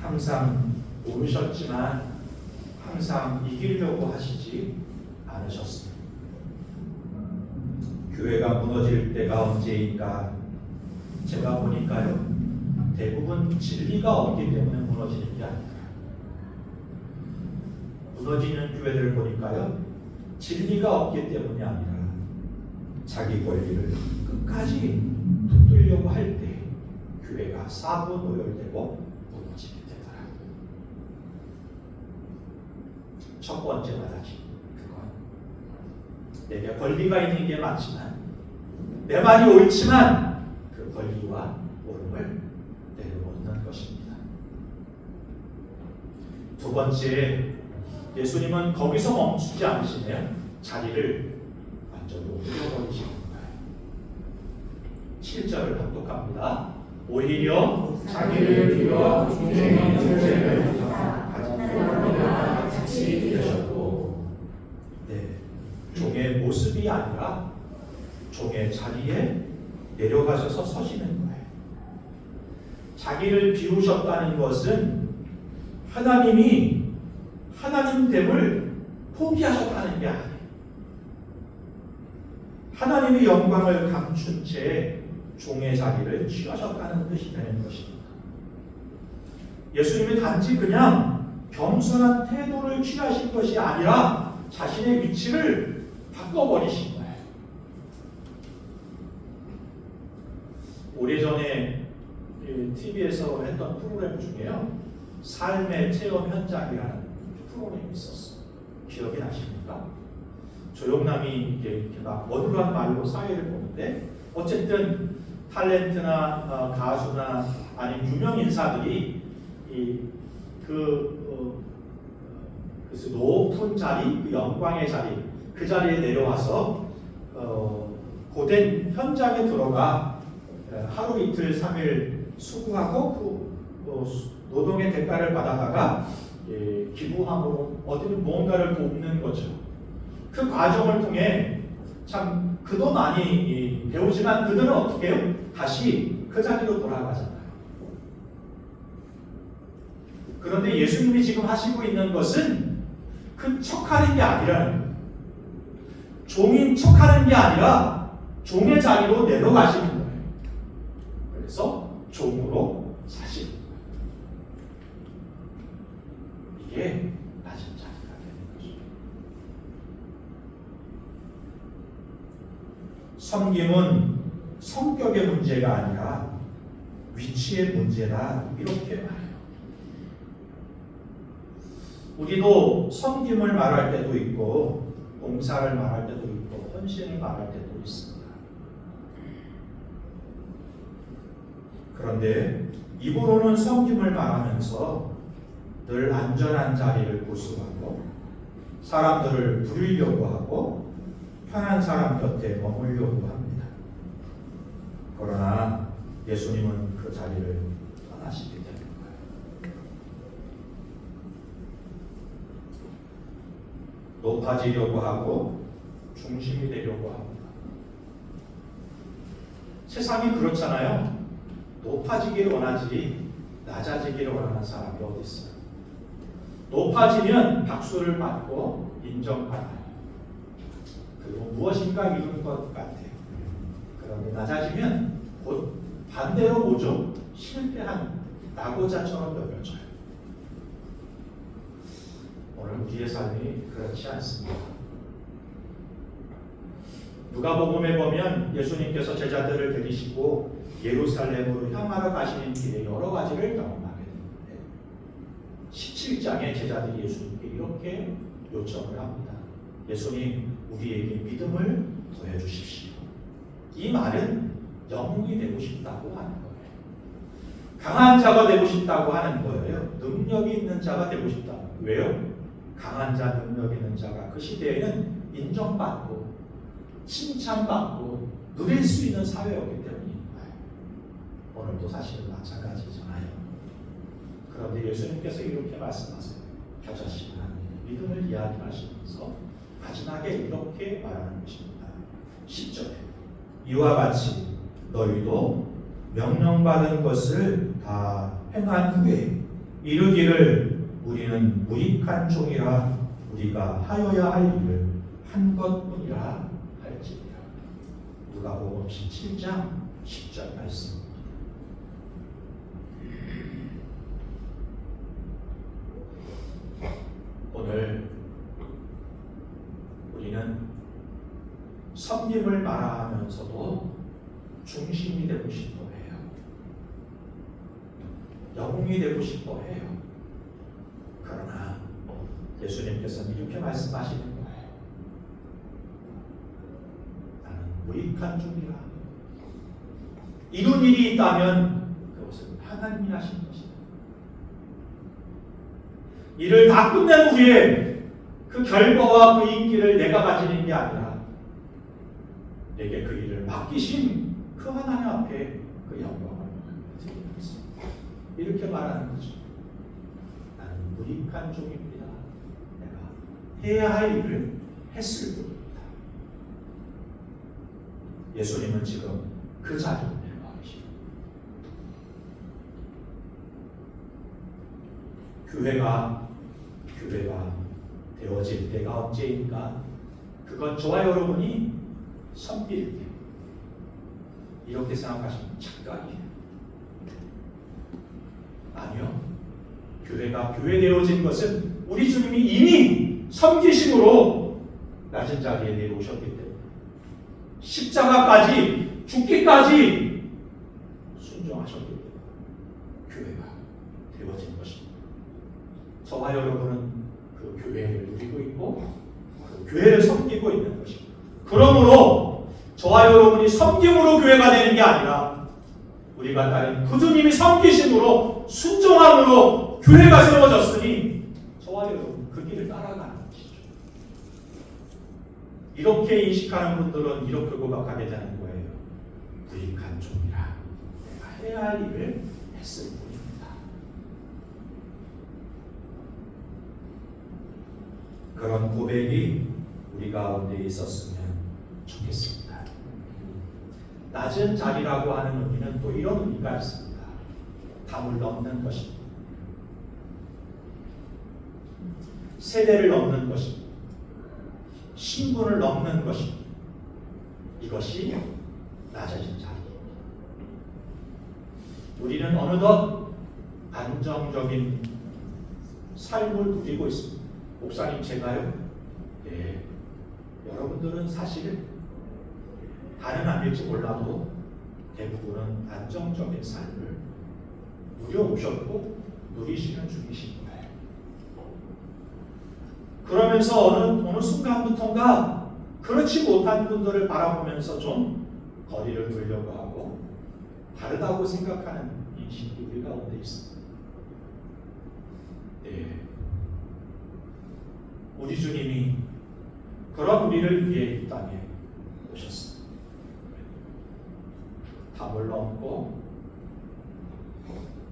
항상 오르셨지만 항상 이기려고 하시지 않으셨습니다. 교회가 무너질 때가 언제인가? 제가 보니까요, 대부분 진리가 없기 때문에 무너지는 게 아닐까요? 무너지는 교회들을 보니까요, 진리가 없기 때문이 아니라 자기 권리를 끝까지 붙들려고 할 때 교회가 사고 노열되고 무너지게 되더라고요. 첫 번째 마다지 그건 내게 권리가 있는 게 맞지만 내 말이 옳지만 그 권리와 옳음을 내려놓는 것입니다. 두 번째, 예수님은 거기서 멈추지 않으시네요. 자리를 완전히 옮겨버리시는 거예요. 7절을 합독합니다. 오히려 자기를 비워 종의 존재를 같이 되셨고, 네, 종의 모습이 아니라 종의 자리에 내려가셔서 서시는 거예요. 자기를 비우셨다는 것은 하나님이 하나님됨을 포기하셨다는 게 아니에요. 하나님의 영광을 감춘 채 종의 자리를 취하셨다는 뜻이 되는 것입니다. 예수님이 단지 그냥 겸손한 태도를 취하신 것이 아니라 자신의 위치를 바꿔버리신 거예요. 오래전에 TV에서 했던 프로그램 중에요, 삶의 체험 현장이라는 프로그램이 있었어요. 기억이 나십니까? 조영남이 이렇게 막 원한 말로 사회를 보는데, 어쨌든 탤런트나 가수나 아니면 유명 인사들이 그래서 높은 자리, 그 영광의 자리, 그 자리에 내려와서 고된 현장에 들어가 하루 이틀 3일 수고하고 그 노동의 대가를 받아다가 기부함으로 어디는 무언가를 돕는 거죠. 그 과정을 통해 참 그도 많이 배우지만 그들은 어떻게 해요? 다시 그 자리로 돌아가잖아요. 그런데 예수님이 지금 하시고 있는 것은 그 척하는 게 아니라는 거예요. 종인 척하는 게 아니라 종의 자리로 내려가시는 거예요. 그래서 종으로 사시는 거예요. 이게 낮은 자리가 되는 거죠. 섬김은 성격의 문제가 아니라 위치의 문제다, 이렇게 말해요. 우리도 섬김을 말할 때도 있고 봉사를 말할 때도 있고 헌신을 말할 때도 있습니다. 그런데 입으로는 섬김을 말하면서 늘 안전한 자리를 고수하고 사람들을 부리려고 하고 편한 사람 곁에 머물려고 합니다. 그러나 예수님은 그 자리를 떠나시게 됩니다. 높아지려고 하고 중심이 되려고 합니다. 세상이 그렇잖아요. 높아지기를 원하지 낮아지기를 원하는 사람이 어디 있어요? 높아지면 박수를 받고 인정받아요. 그리고 무엇인가 이룬 것 같아요. 그런데 낮아지면 곧 반대로 뭐죠? 실패한 낙오자처럼 여겨져요. 오늘 우리의 삶이 그렇지 않습니다. 누가복음에 보면 예수님께서 제자들을 데리시고 예루살렘으로 향하러 가시는 길에 여러 가지를 경험하게 되는데 17장에 제자들이 예수님께 이렇게 요청을 합니다. 예수님, 우리에게 믿음을 더해 주십시오. 이 말은 영웅이 되고 싶다고 하는 거예요. 강한 자가 되고 싶다고 하는 거예요. 능력이 있는 자가 되고 싶다. 왜요? 강한 자, 능력 있는 자가 그 시대에는 인정받고 칭찬받고 누릴 수 있는 사회였기 때문인 거예요. 오늘도 사실은 마찬가지잖아요. 그런데 예수님께서 이렇게 말씀하세요. 겨자씨는 믿음을 이야기하시면서 마지막에 이렇게 말하는 것입니다. 10절에 이와 같이 너희도 명령받은 것을 다 행한 후에 이르기를 우리는 무익한 종이라 우리가 하여야 할 일을 한 것뿐이라 할지니라. 누가복음 17장 10절 말씀입니다. 오늘 우리는 섬김을 말하면서도 중심이 되고 싶어 해요. 영웅이 되고 싶어 해요. 그러나 예수님께서는 이렇게 말씀하시는 거예요. 나는 무익한 종이라. 이룬 일이 있다면 그것은 하나님이 하신 것이다. 일을 다 끝낸 후에 그 결과와 그 인기를 내가 가지는 게 아니라 내게 그 일을 맡기신 그 하나님 앞에 그 영광을 드리는 것입니다. 이렇게 말하는 거죠. 나는 무익한 종입니다. 내가 해야 할 일을 했을 뿐입니다. 예수님은 지금 그 자리에 내려가십니다. 교회가 되어질 때가 언제인가? 그건 저와 여러분이 섬길 때. 이렇게 생각하시면 착각이에요. 아니요. 교회가 교회되어진 것은 우리 주님이 이미 섬기심으로 낮은 자리에 내려오셨기 때문에 십자가까지 죽기까지 순종하셨기 때문에 교회가 되어진 것입니다. 저와 여러분은 그 교회를 누리고 있고 그 교회를 섬기고 있는 것입니다. 그러므로 저와 여러분이 섬김으로 교회가 되는 게 아니라 우리가 따른 그 주님이 섬기심으로 순종함으로 교회가 세워졌으니 저와 여러분 그 길을 따라가는 것이죠. 이렇게 인식하는 분들은 이렇게 고백하게 되는 거예요. 무익한 종이라 내가 해야 할 일을 했을 뿐입니다. 그런 고백이 우리 가운데 있었으면 좋겠습니다. 낮은 자리라고 하는 의미는 또 이런 의미가 있습니다. 담을 넘는 것입니다. 세대를 넘는 것입니다. 신분을 넘는 것입니다. 이것이 낮아진 자리입니다. 우리는 어느덧 안정적인 삶을 누리고 있습니다. 목사님 제가요? 네. 여러분들은 사실 다른 아닐지 몰라도 대부분은 안정적인 삶을 누려오셨고 누리시는 중이신 거예요. 그러면서 어느 순간부터인가 그렇지 못한 분들을 바라보면서 좀 거리를 두려고 하고 다르다고 생각하는 인식이 우리 가운데 있습니다. 네. 우리 주님이 그런 우리를 위해 이 땅에 오셨습니다. 담을 넘고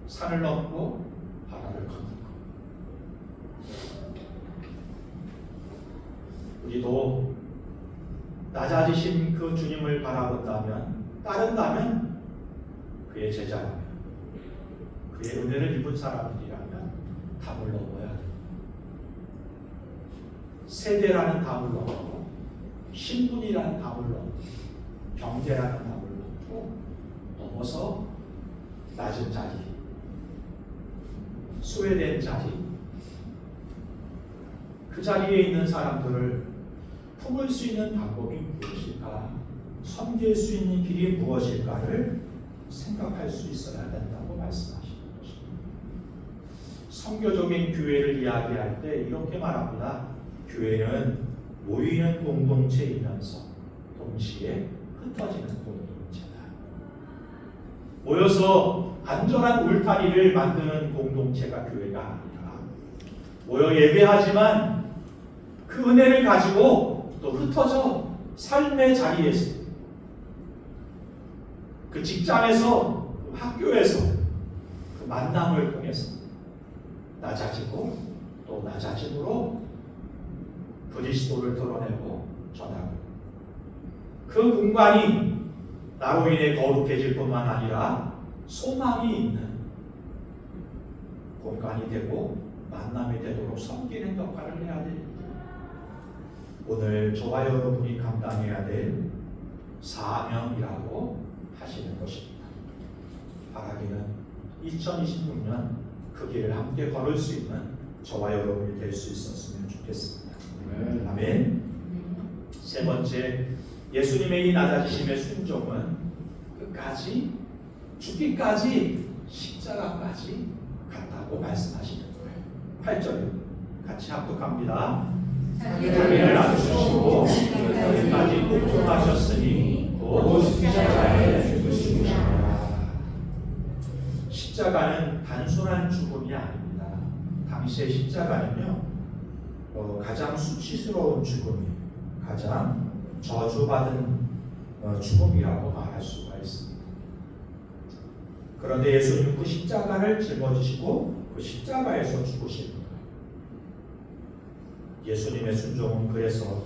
산을 넘고 바다를 걷는 것. 우리도 낮아지신 그 주님을 바라본다면, 따른다면 그의 제자라면, 그의 은혜를 입은 사람들이라면 담을 넘어야 합니다. 세대라는 담을 넘고 신분이라는 담을 넘고 경제라는 담을 넘고 넘어서 낮은 자리, 소외된 자리, 그 자리에 있는 사람들을 품을 수 있는 방법이 무엇일까? 섬길 수 있는 길이 무엇일까를 생각할 수 있어야 된다고 말씀하시는 것입니다. 선교적인 교회를 이야기할 때 이렇게 말합니다. 교회는 모이는 공동체이면서 동시에 흩어지는 공동체다. 모여서 안전한 울타리를 만드는 공동체가 교회가 아니라 모여 예배하지만 그 은혜를 가지고 또 흩어져 삶의 자리에서 그 직장에서 그 학교에서 그 만남을 통해서 낮아지고 또 낮아짐으로 그리스도를 드러내고 전하고 그 공간이 나로 인해 거룩해질 뿐만 아니라 소망이 있는 공간이 되고 만남이 되도록 섬기는 역할을 해야 됩니다. 오늘 저와 여러분이 감당해야 될 사명이라고 하시는 것입니다. 바라기는 2026년 그 길을 함께 걸을 수 있는 저와 여러분이 될 수 있었으면 좋겠습니다. 아멘. 세 번째, 예수님의 이 낮아지심의 순종은 끝까지 죽기까지 십자가까지 갔다고 말씀하시는 거예요. 8절 같이 합독합니다. 자기를 낮추시고 끝까지 복종하셨으니 곧 십자가에 죽으시니라. 십자가는 단순한 죽음이 아닙니다. 당시의 십자가는요, 가장 수치스러운 죽음이, 가장 저주받은 죽음이라고 말할 수가 있습니다. 그런데 예수님은 그 십자가를 짊어지시고 그 십자가에서 죽으신 거예요. 예수님의 순종은 그래서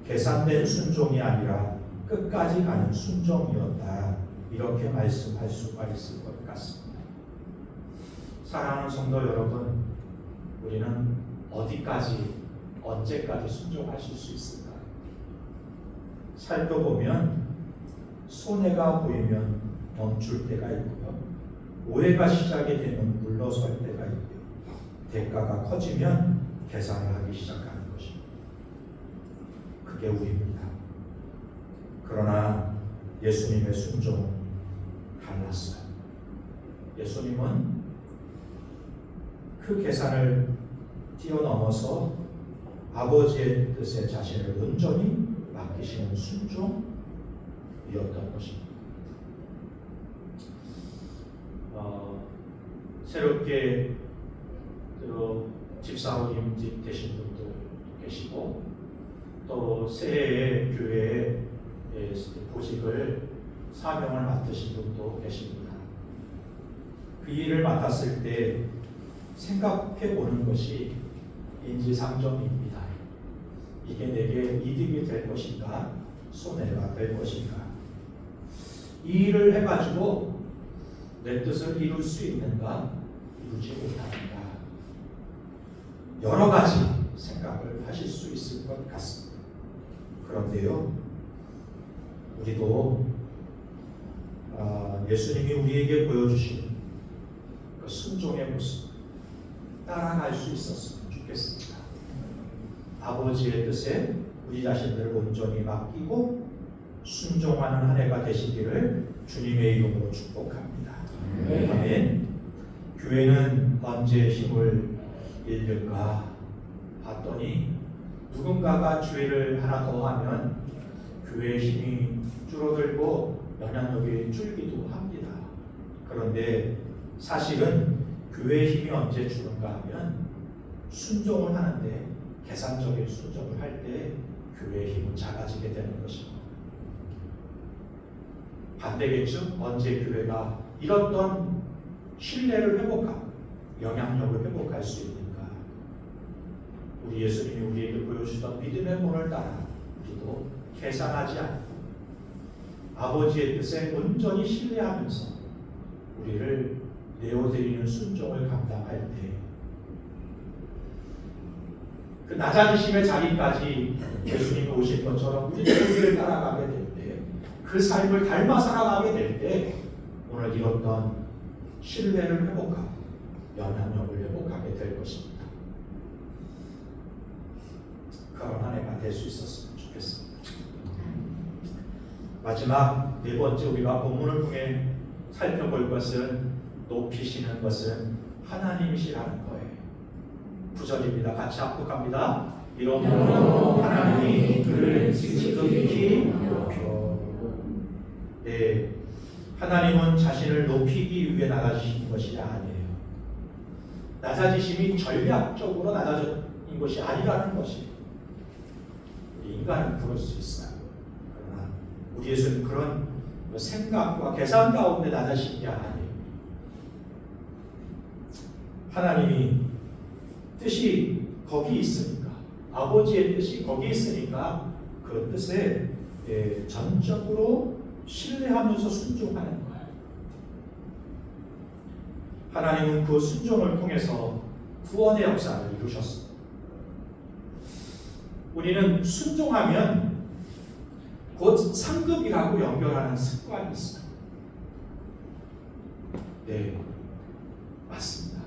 계산된 순종이 아니라 끝까지 가는 순종이었다, 이렇게 말씀할 수가 있을 것 같습니다. 사랑하는 성도 여러분, 우리는 어디까지, 언제까지 순종하실 수 있을까요? 살펴보면 손해가 보이면 멈출 때가 있고요, 오해가 시작이 되면 물러설 때가 있고요, 대가가 커지면 계산을 하기 시작하는 것입니다. 그게 우리입니다. 그러나 예수님의 순종은 달랐어요. 예수님은 그 계산을 뛰어넘어서 아버지의 뜻에 자신을 온전히 맡기시는 순종이었던 것입니다. 새롭게 집사로 임직 되신 분도 계시고, 또 새해에 교회에 보직을, 사명을 맡으신 분도 계십니다. 그 일을 맡았을 때 생각해 보는 것이 인지상정입니다. 이게 내게 이득이 될 것인가, 손해가 될 것인가. 이 일을 해가지고 내 뜻을 이룰 수 있는가, 이루지 못하는가. 여러 가지 생각을 하실 수 있을 것 같습니다. 그런데요, 우리도 예수님이 우리에게 보여주신 그 순종의 모습 따라갈 수 있었으면 좋겠습니다. 아버지의 뜻에 우리 자신들을 온전히 맡기고 순종하는 한 해가 되시기를 주님의 이름으로 축복합니다. 아멘. 교회는 언제 힘을 잃는가 봤더니 누군가가 죄를 하나 더 하면 교회의 힘이 줄어들고 영향력이 줄기도 합니다. 그런데 사실은 교회의 힘이 언제 주는가 하면 순종을 하는데, 계산적인 순종을 할 때 교회의 힘은 작아지게 되는 것입니다. 반대겠죠? 언제 교회가 잃었던 신뢰를 회복하고 영향력을 회복할 수 있는가? 우리 예수님이 우리에게 보여주던 믿음의 본을 따라 우리도 계산하지 않고 아버지의 뜻에 온전히 신뢰하면서 우리를 내어드리는 순종을 감당할 때, 그 낮아지심의 자리까지 예수님이 오실 것처럼 우리도 우리를 따라가게 될 때, 그 삶을 닮아 살아가게 될 때, 오늘 잃었던 신뢰를 회복하고 영향력을 회복하게 될 것입니다. 그런 한 해가 될 수 있었으면 좋겠습니다. 마지막 네 번째, 우리가 본문을 통해 살펴볼 것은, 높이시는 것은 하나님이시라는 거예요. 9절입니다. 같이 합독합니다. 이러므로 하나님이 그를 지극히 높여. 네, 하나님은 자신을 높이기 위해 낮아지신 것이 아니에요. 낮아지심이 전략적으로 낮아진 것이 아니라는 것이, 우리 인간은 그럴 수 있어요. 그러나 우리 예수는 그런 생각과 계산 가운데 낮아진 게 아니에요. 하나님이 뜻이 거기 있으니까, 아버지의 뜻이 거기 있으니까 그 뜻에 전적으로 신뢰하면서 순종하는 거예요. 하나님은 그 순종을 통해서 구원의 역사를 이루셨습니다. 우리는 순종하면 곧 상급이라고 연결하는 습관이 있어요. 네, 맞습니다.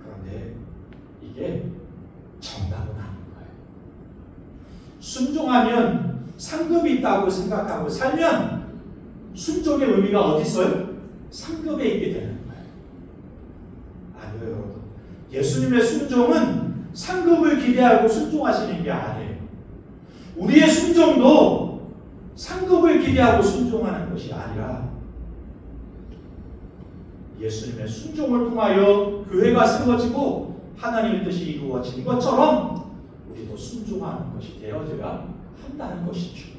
그런데 이게 정답은 아닌 거예요. 순종하면 상급이 있다고 생각하고 살면 순종의 의미가 어디 있어요? 상급에 있게 되는 거예요. 아니요, 여러분. 예수님의 순종은 상급을 기대하고 순종하시는 게 아니에요. 우리의 순종도 상급을 기대하고 순종하는 것이 아니라, 예수님의 순종을 통하여 교회가 세워지고 하나님의 뜻이 이루어진 것처럼 우리도 순종하는 것이 되어져야 한다는 것이죠.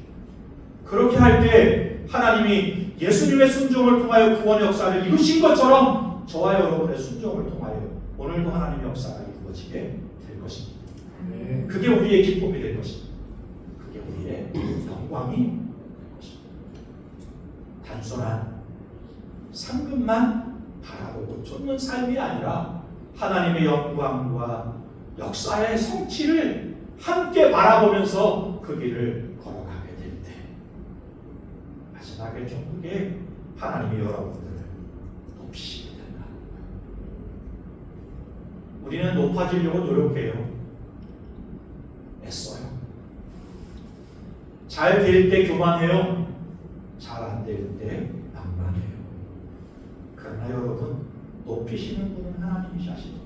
그렇게 할 때 하나님이 예수님의 순종을 통하여 구원의 역사를 이루신 것처럼 저와 여러분의 순종을 통하여 오늘도 하나님의 역사가 이루어지게 될 것입니다. 네. 그게 우리의 기쁨이 될 것입니다. 그게 우리의 영광이 될 것입니다. 단순한 상급만 바라보고 쫓는 삶이 아니라 하나님의 영광과 역사의 성취를 함께 바라보면서 그 길을 걸어가게 될 때 마지막에 천국에 하나님이 여러분들을 높이시게 된다. 우리는 높아지려고 노력해요. 애써요. 잘 될 때 교만해요. 잘 안 될 때 낭만해요. 그러나 여러분, 높이시는 분은 하나님이시십니다.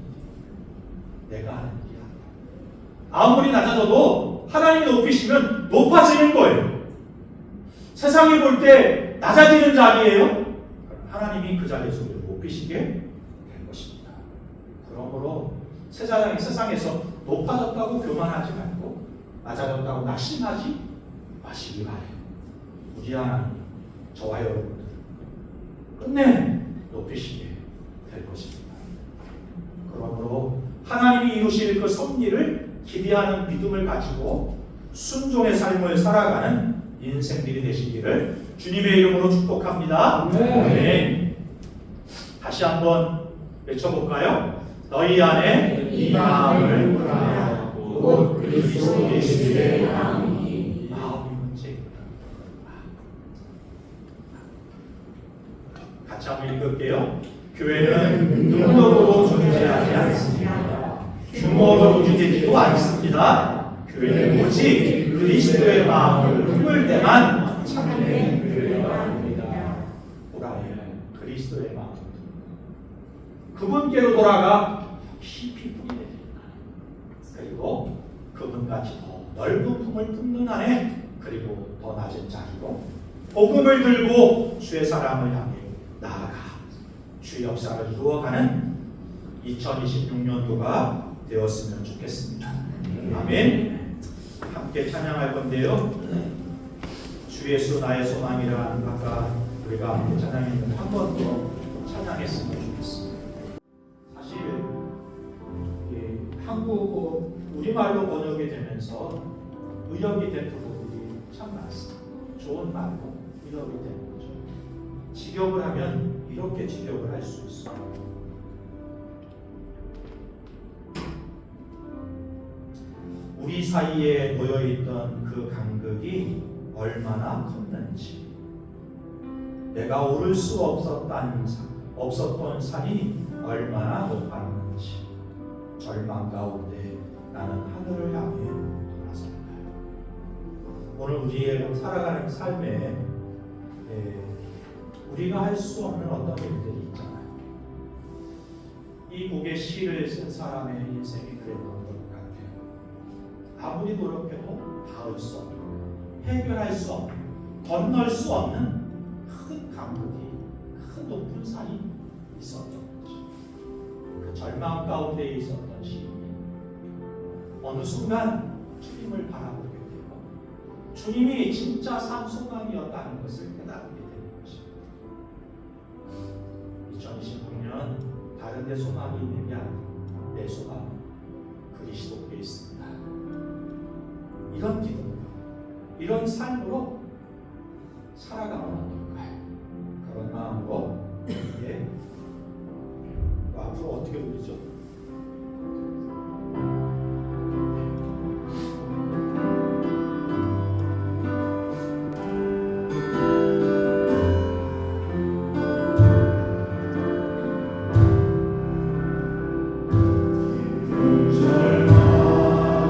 내가 하는 일이 아니라. 아무리 낮아져도 하나님이 높이시면 높아지는 거예요. 세상이 볼 때 낮아지는 자리예요. 하나님이 그 자리에서 우리를 높이시게 될 것입니다. 그러므로 세상에서 높아졌다고 교만하지 말고 낮아졌다고 낙심하지 마시기 바래요. 우리 하나님, 저와 여러분들 끝내 높이시게 될 것입니다. 그러므로 하나님이 이루실 그 섭리를 기대하는 믿음을 가지고 순종의 삶을 살아가는 인생들이 되시기를 주님의 이름으로 축복합니다. 네. 다시 한번 외쳐볼까요? 너희 안에 이 마음을 구하여 곧 그리스도 예수의 마음이 문제입니다. 같이 한번 읽을게요. 교회는 능력으로 존재하지 않습니다. 규모로 유지되지도 않습니다. 교회는 오직 그리스도의 마음을 품을 때만 참된 교회가 됩니다. 보라에 그리스도의 마음, 그분께로 돌아가 깊이 품게 됩니다. 그리고 그분같이 더 넓은 품을 품는 한에 그리고 더 낮은 자리로 복음을 들고 주의 사랑을 향해 나아가 주의 역사를 이루어가는 2026년도가 되었으면 좋겠습니다. 아멘. 함께 찬양할 건데요. 주 예수 나의 소망이라 아까 우리가 함께 찬양했는데 한 번 더 찬양했으면 좋겠습니다. 사실 한국어 우리말로 번역이 되면서 의역이 된 부분들이 참 많습니다. 좋은 말로 의역이 되는 거죠. 직역을 하면 이렇게 직역을 할 수 있어요. 우리 사이에 놓여있던 그 간극이 얼마나 컸는지, 내가 오를 수 없었던 산이 얼마나 높았는지, 절망 가운데 나는 하늘을 향해 돌아선다. 오늘 우리의 살아가는 삶에 우리가 할 수 없는 어떤 일들이 있잖아요. 이 곡의 시를 쓴 사람의 인생이 그랬던 것 같아요. 아무리 노력해도 닿을 수 없는, 해결할 수 없는, 건널 수 없는 큰 강물이, 큰 높은 산이 있었던 거죠. 그 절망 가운데 있었던 시인이 어느 순간 주님을 바라보게 되고 주님이 진짜 삶 소망이었다는 것을 깨닫게 되는 것입니다. 2026년 다른 데 소망이 있는 게 아니라 내 소망은 그리스도께 있습니다. 이런 기도로, 이런 삶으로 살아가면 어떨까요? 그런 마음으로 이제 앞으로 어떻게 부르죠?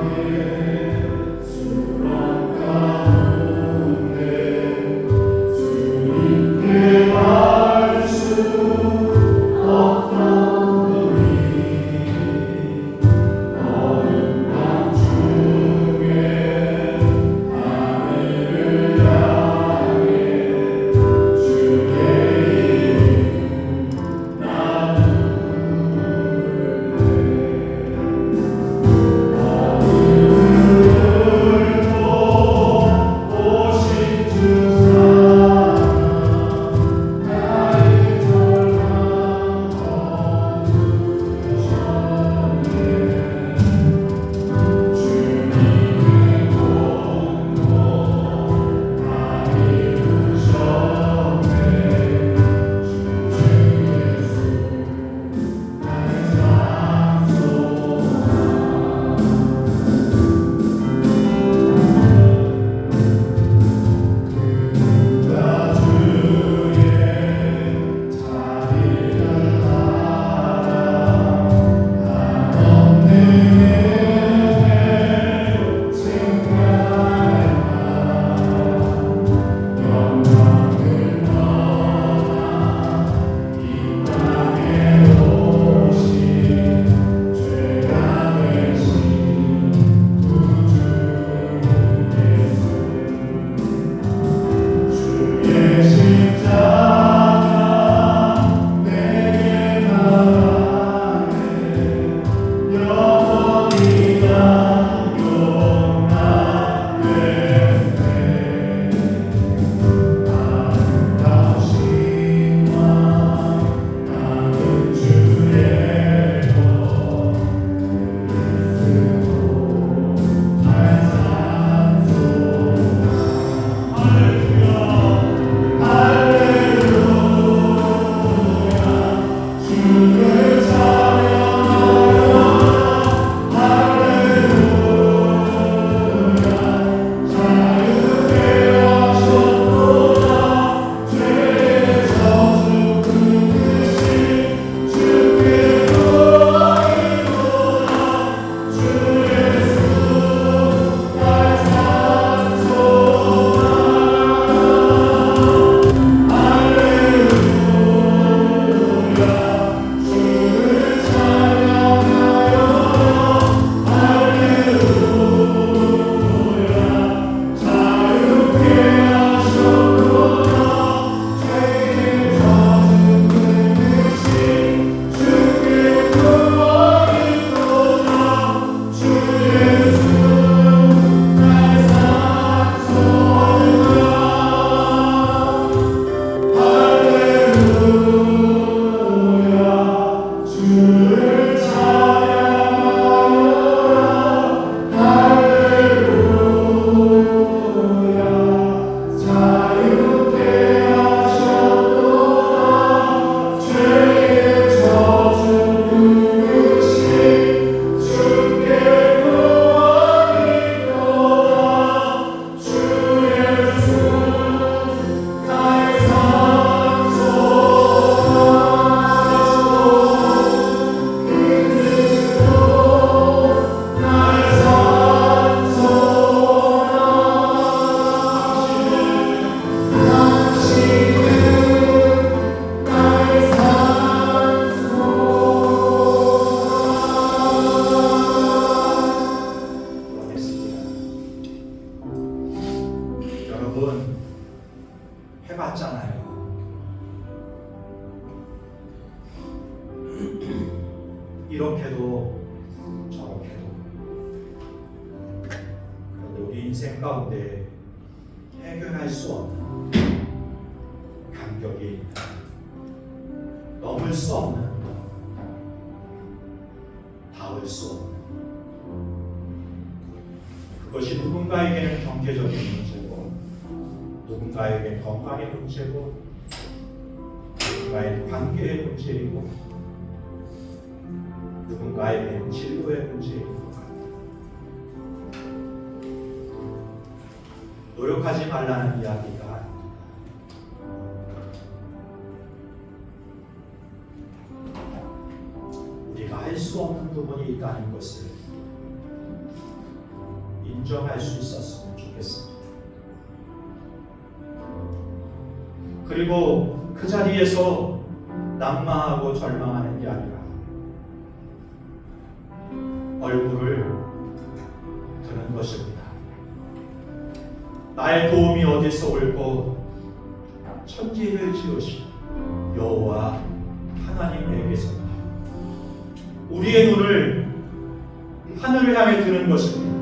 절망의 수렁 가운데 이렇게도 저렇게도. 그런데 우리 인생 가운데 해결할 수 없는 간격이 있다. 넘을 수 없는, 닿을 수 없는. 그것이 누군가에게는 경제적인 문제고, 누군가에게는 건강의 문제고, 누군가에게는 관계의 문제이고, 누군가에게는 진로의 문제인 것 같아요. 노력하지 말라는 이야기가 아닙니다. 우리가 할 수 없는 부분이 있다는 것을 인정할 수 있었으면 좋겠습니다. 그리고 그 자리에서 낙마하고 절망하는 게 아니라 얼굴을 드는 것입니다. 나의 도움이 어디서 올고 천지를 지으신 여호와 하나님에게서다. 우리의 눈을 하늘을 향해 드는 것입니다.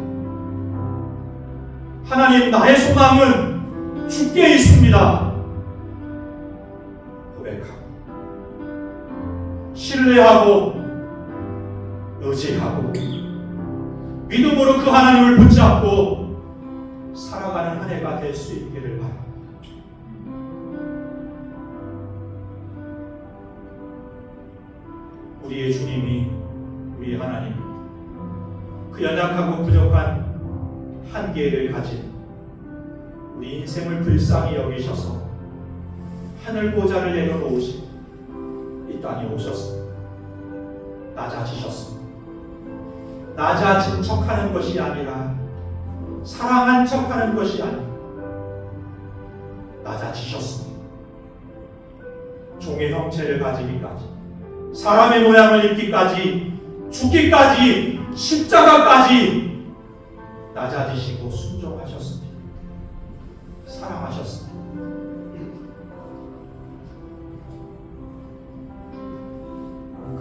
하나님, 나의 소망은 주께 있습니다. 고백하고 신뢰하고 의지하고 믿음으로 그 하나님을 붙잡고 살아가는 한 해가 될 수 있기를 바랍니다. 우리의 주님이 우리 하나님, 그 연약하고 부족한 한계를 가진 우리 인생을 불쌍히 여기셔서 하늘 보좌를 내려놓으시고 이 땅에 오셨습니다. 낮아지셨습니다. 낮아진 척하는 것이 아니라 사랑한 척하는 것이 아니라 낮아지셨습니다. 종의 형체를 가지기까지, 사람의 모양을 입기까지, 죽기까지, 십자가까지 낮아지시고 순종하셨습니다. 사랑하셨습니다.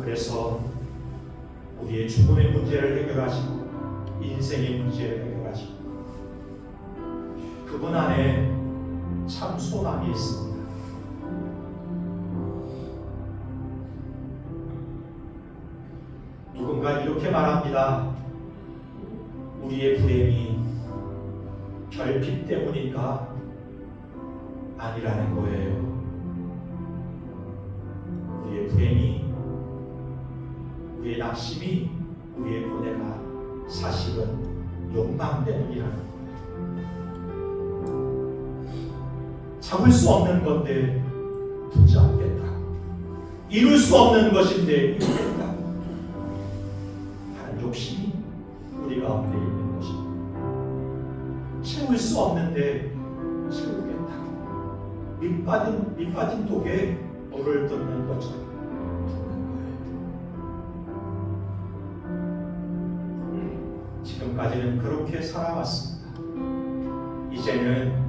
그래서 우리의 죽음의 문제를 해결하시고 인생의 문제를 해결하시고 그분 안에 참 소망이 있습니다. 누군가 이렇게 말합니다. 우리의 불행이 결핍 때문인가? 아니라는 거예요. 우리의 불행이, 우리의 낙심이, 우리의 고뇌가 사실은 욕망 때문이라는 거예요. 잡을 수 없는 건데 붙잡겠다. 이룰 수 없는 것인데 이루겠다. 하는 욕심이 우리 가운데 있는 것입니다. 채울 수 없는데 채우겠다. 밑빠진 독에 물을 뜯는 것처럼 뜯는 거예요. 지금까지는 그렇게 살아왔습니다. 이제는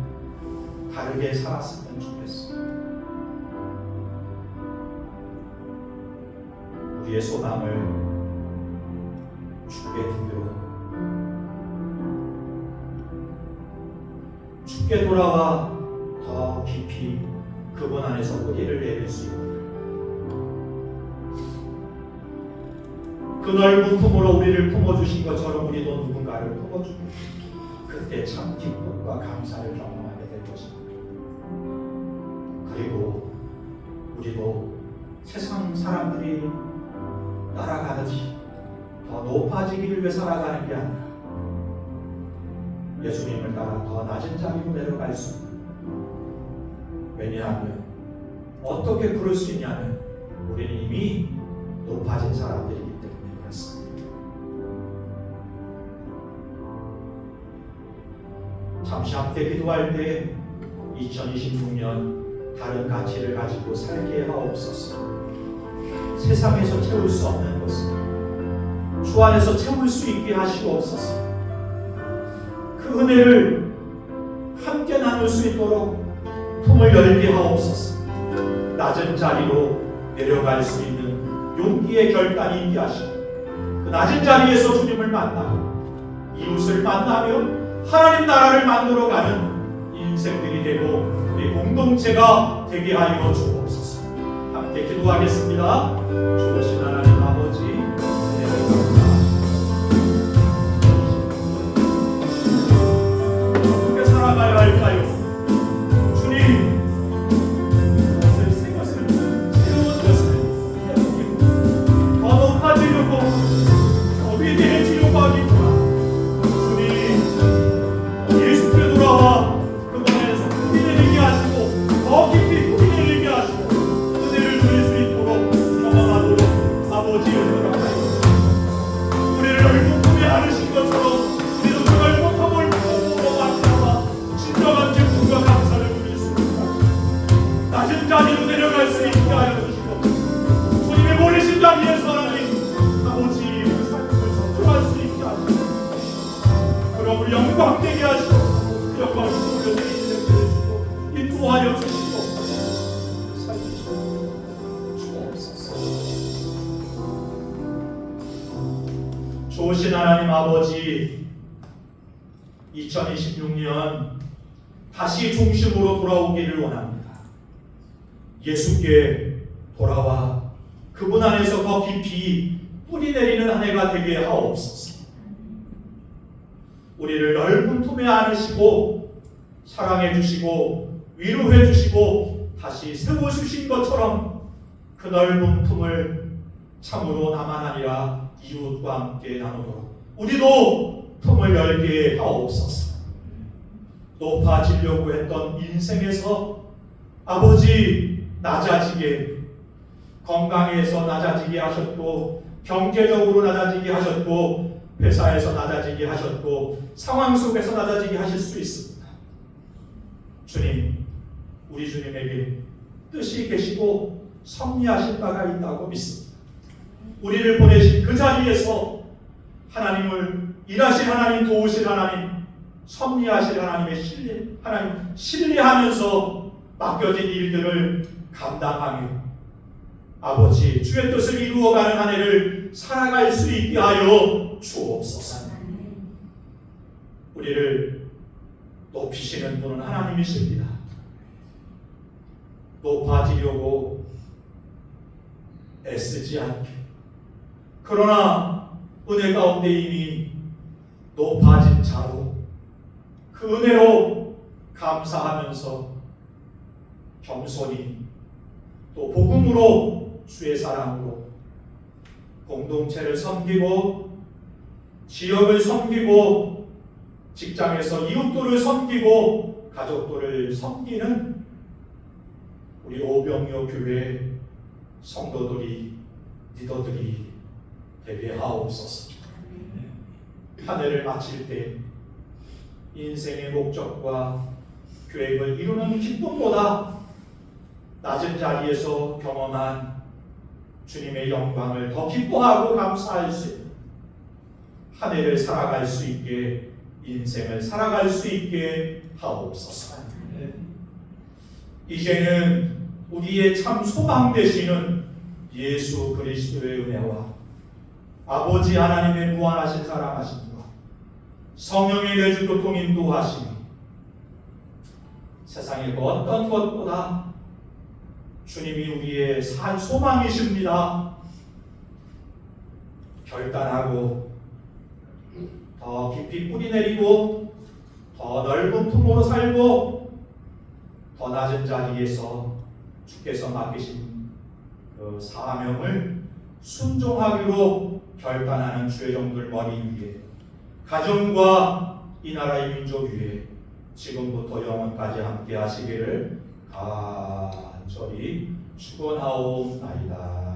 다르게 살았으면 좋겠습니다. 우리의 소망을 주께 두고 주께 돌아와 더 깊이 그분 안에서 뿌리를 내릴 수 있고 그 넓은 품으로 우리를 품어주신 것처럼 우리도 누군가를 품어주고 그때 참 기쁨과 감사를 경험하게 될 것입니다. 그리고 우리도 세상 사람들이 날아가듯이 더 높아지기를 위해 살아가는 게 아니라 예수님을 따라 더 낮은 자리로 내려갈 수 있는. 왜냐하면 어떻게 그럴 수 있냐면 우리는 이미 높아진 사람들이기 때문에 그렇습니다. 잠시 함께 기도할 때 2026년 다른 가치를 가지고 살게 하옵소서. 세상에서 채울 수 없는 것을 주 안에서 채울 수 있게 하시옵소서. 그 은혜를 함께 나눌 수 있도록 품을 열게 하옵소서. 낮은 자리로 내려갈 수 있는 용기의 결단이 있게 하시고 그 낮은 자리에서 주님을 만나고 이웃을 만나며 하나님 나라를 만들어가는 인생들이 되고 우리 공동체가 되게 하여 주옵소서. 함께 기도하겠습니다. 주신 하나님 아버지, 어떻게 살아가야 할까요? 주님, 무엇을 새 것을 새로운 것을 해보기로 더 높아지려고 더 위대해지려고 하기구나. 주님, 예수께 돌아와 그분에서 뿌리 내리게 하시고 더 깊이 뿌리 내리게 하시고 은혜를 누릴 수 있도록 경험하도록 아버지 허락하여 우리를 넓은 품에 안으신 것처럼 우리도 그 넓은 품을 보고 만나와 진정한 기쁨과 감사를 누릴 수 있도록 낮은 자리로 내려갈 수 있게 하여 주시고 주님의 모르신 자리에서 하나님 아버지 그 삶을 선포할 수 있게 하시고 그러므로 영광되게 하시고 그 영광을 돌려드리시는 주시고 인도하여 주시고 살리시고 주옵소서. 좋으신 하나님 아버지, 2026년 다시 중심으로 돌아오기를 원합니다. 예수께 돌아와 그분 안에서 더 깊이 뿌리 내리는 한 해가 되게 하옵소서. 우리를 넓은 품에 안으시고 사랑해 주시고 위로해 주시고 다시 세워주신 것처럼 그 넓은 품을 참으로 나만 아니라 이웃과 함께 나누도록 우리도 품을 열게 하옵소서. 높아지려고 했던 인생에서 아버지 낮아지게, 건강에서 낮아지게 하셨고 경제적으로 낮아지게 하셨고 회사에서 낮아지게 하셨고 상황 속에서 낮아지게 하실 수 있습니다. 주님, 우리 주님에게 뜻이 계시고 섭리하실 바가 있다고 믿습니다. 우리를 보내신 그 자리에서 하나님을 일하실 하나님, 도우실 하나님, 섭리하실 하나님의 신뢰하면서 맡겨진 일들을 감당하며 아버지 주의 뜻을 이루어가는 한 해를 살아갈 수 있게 하여 주옵소서. 우리를 높이시는 분은 하나님이십니다. 높아지려고 애쓰지 않게, 그러나 은혜 가운데 이미 높아진 자로 그 은혜로 감사하면서 겸손히 또 복음으로 주의 사랑으로 공동체를 섬기고 지역을 섬기고 직장에서 이웃들을 섬기고 가족들을 섬기는 우리 오병이어 교회 성도들이, 리더들이 되게 하옵소서. 한 해를 마칠 때 인생의 목적과 계획을 이루는 기쁨보다 낮은 자리에서 경험한 주님의 영광을 더 기뻐하고 감사할 수 있는 한 해를 살아갈 수 있게, 인생을 살아갈 수 있게 하옵소서. 이제는 우리의 참 소망 되시는 예수 그리스도의 은혜와 아버지 하나님의 무한하신 사랑하심과 성령의 내주 교통 인도하심이 세상의 그 어떤 것보다 주님이 우리의 산 소망이십니다. 결단하고 더 깊이 뿌리 내리고 더 넓은 품으로 살고 더 낮은 자리에서 주께서 맡기신 그 사명을 순종하기로 결단하는 주의 종들 머리 위에, 가정과 이 나라의 민족 위에 지금부터 영원까지 함께 하시기를 간절히 축원하옵나이다.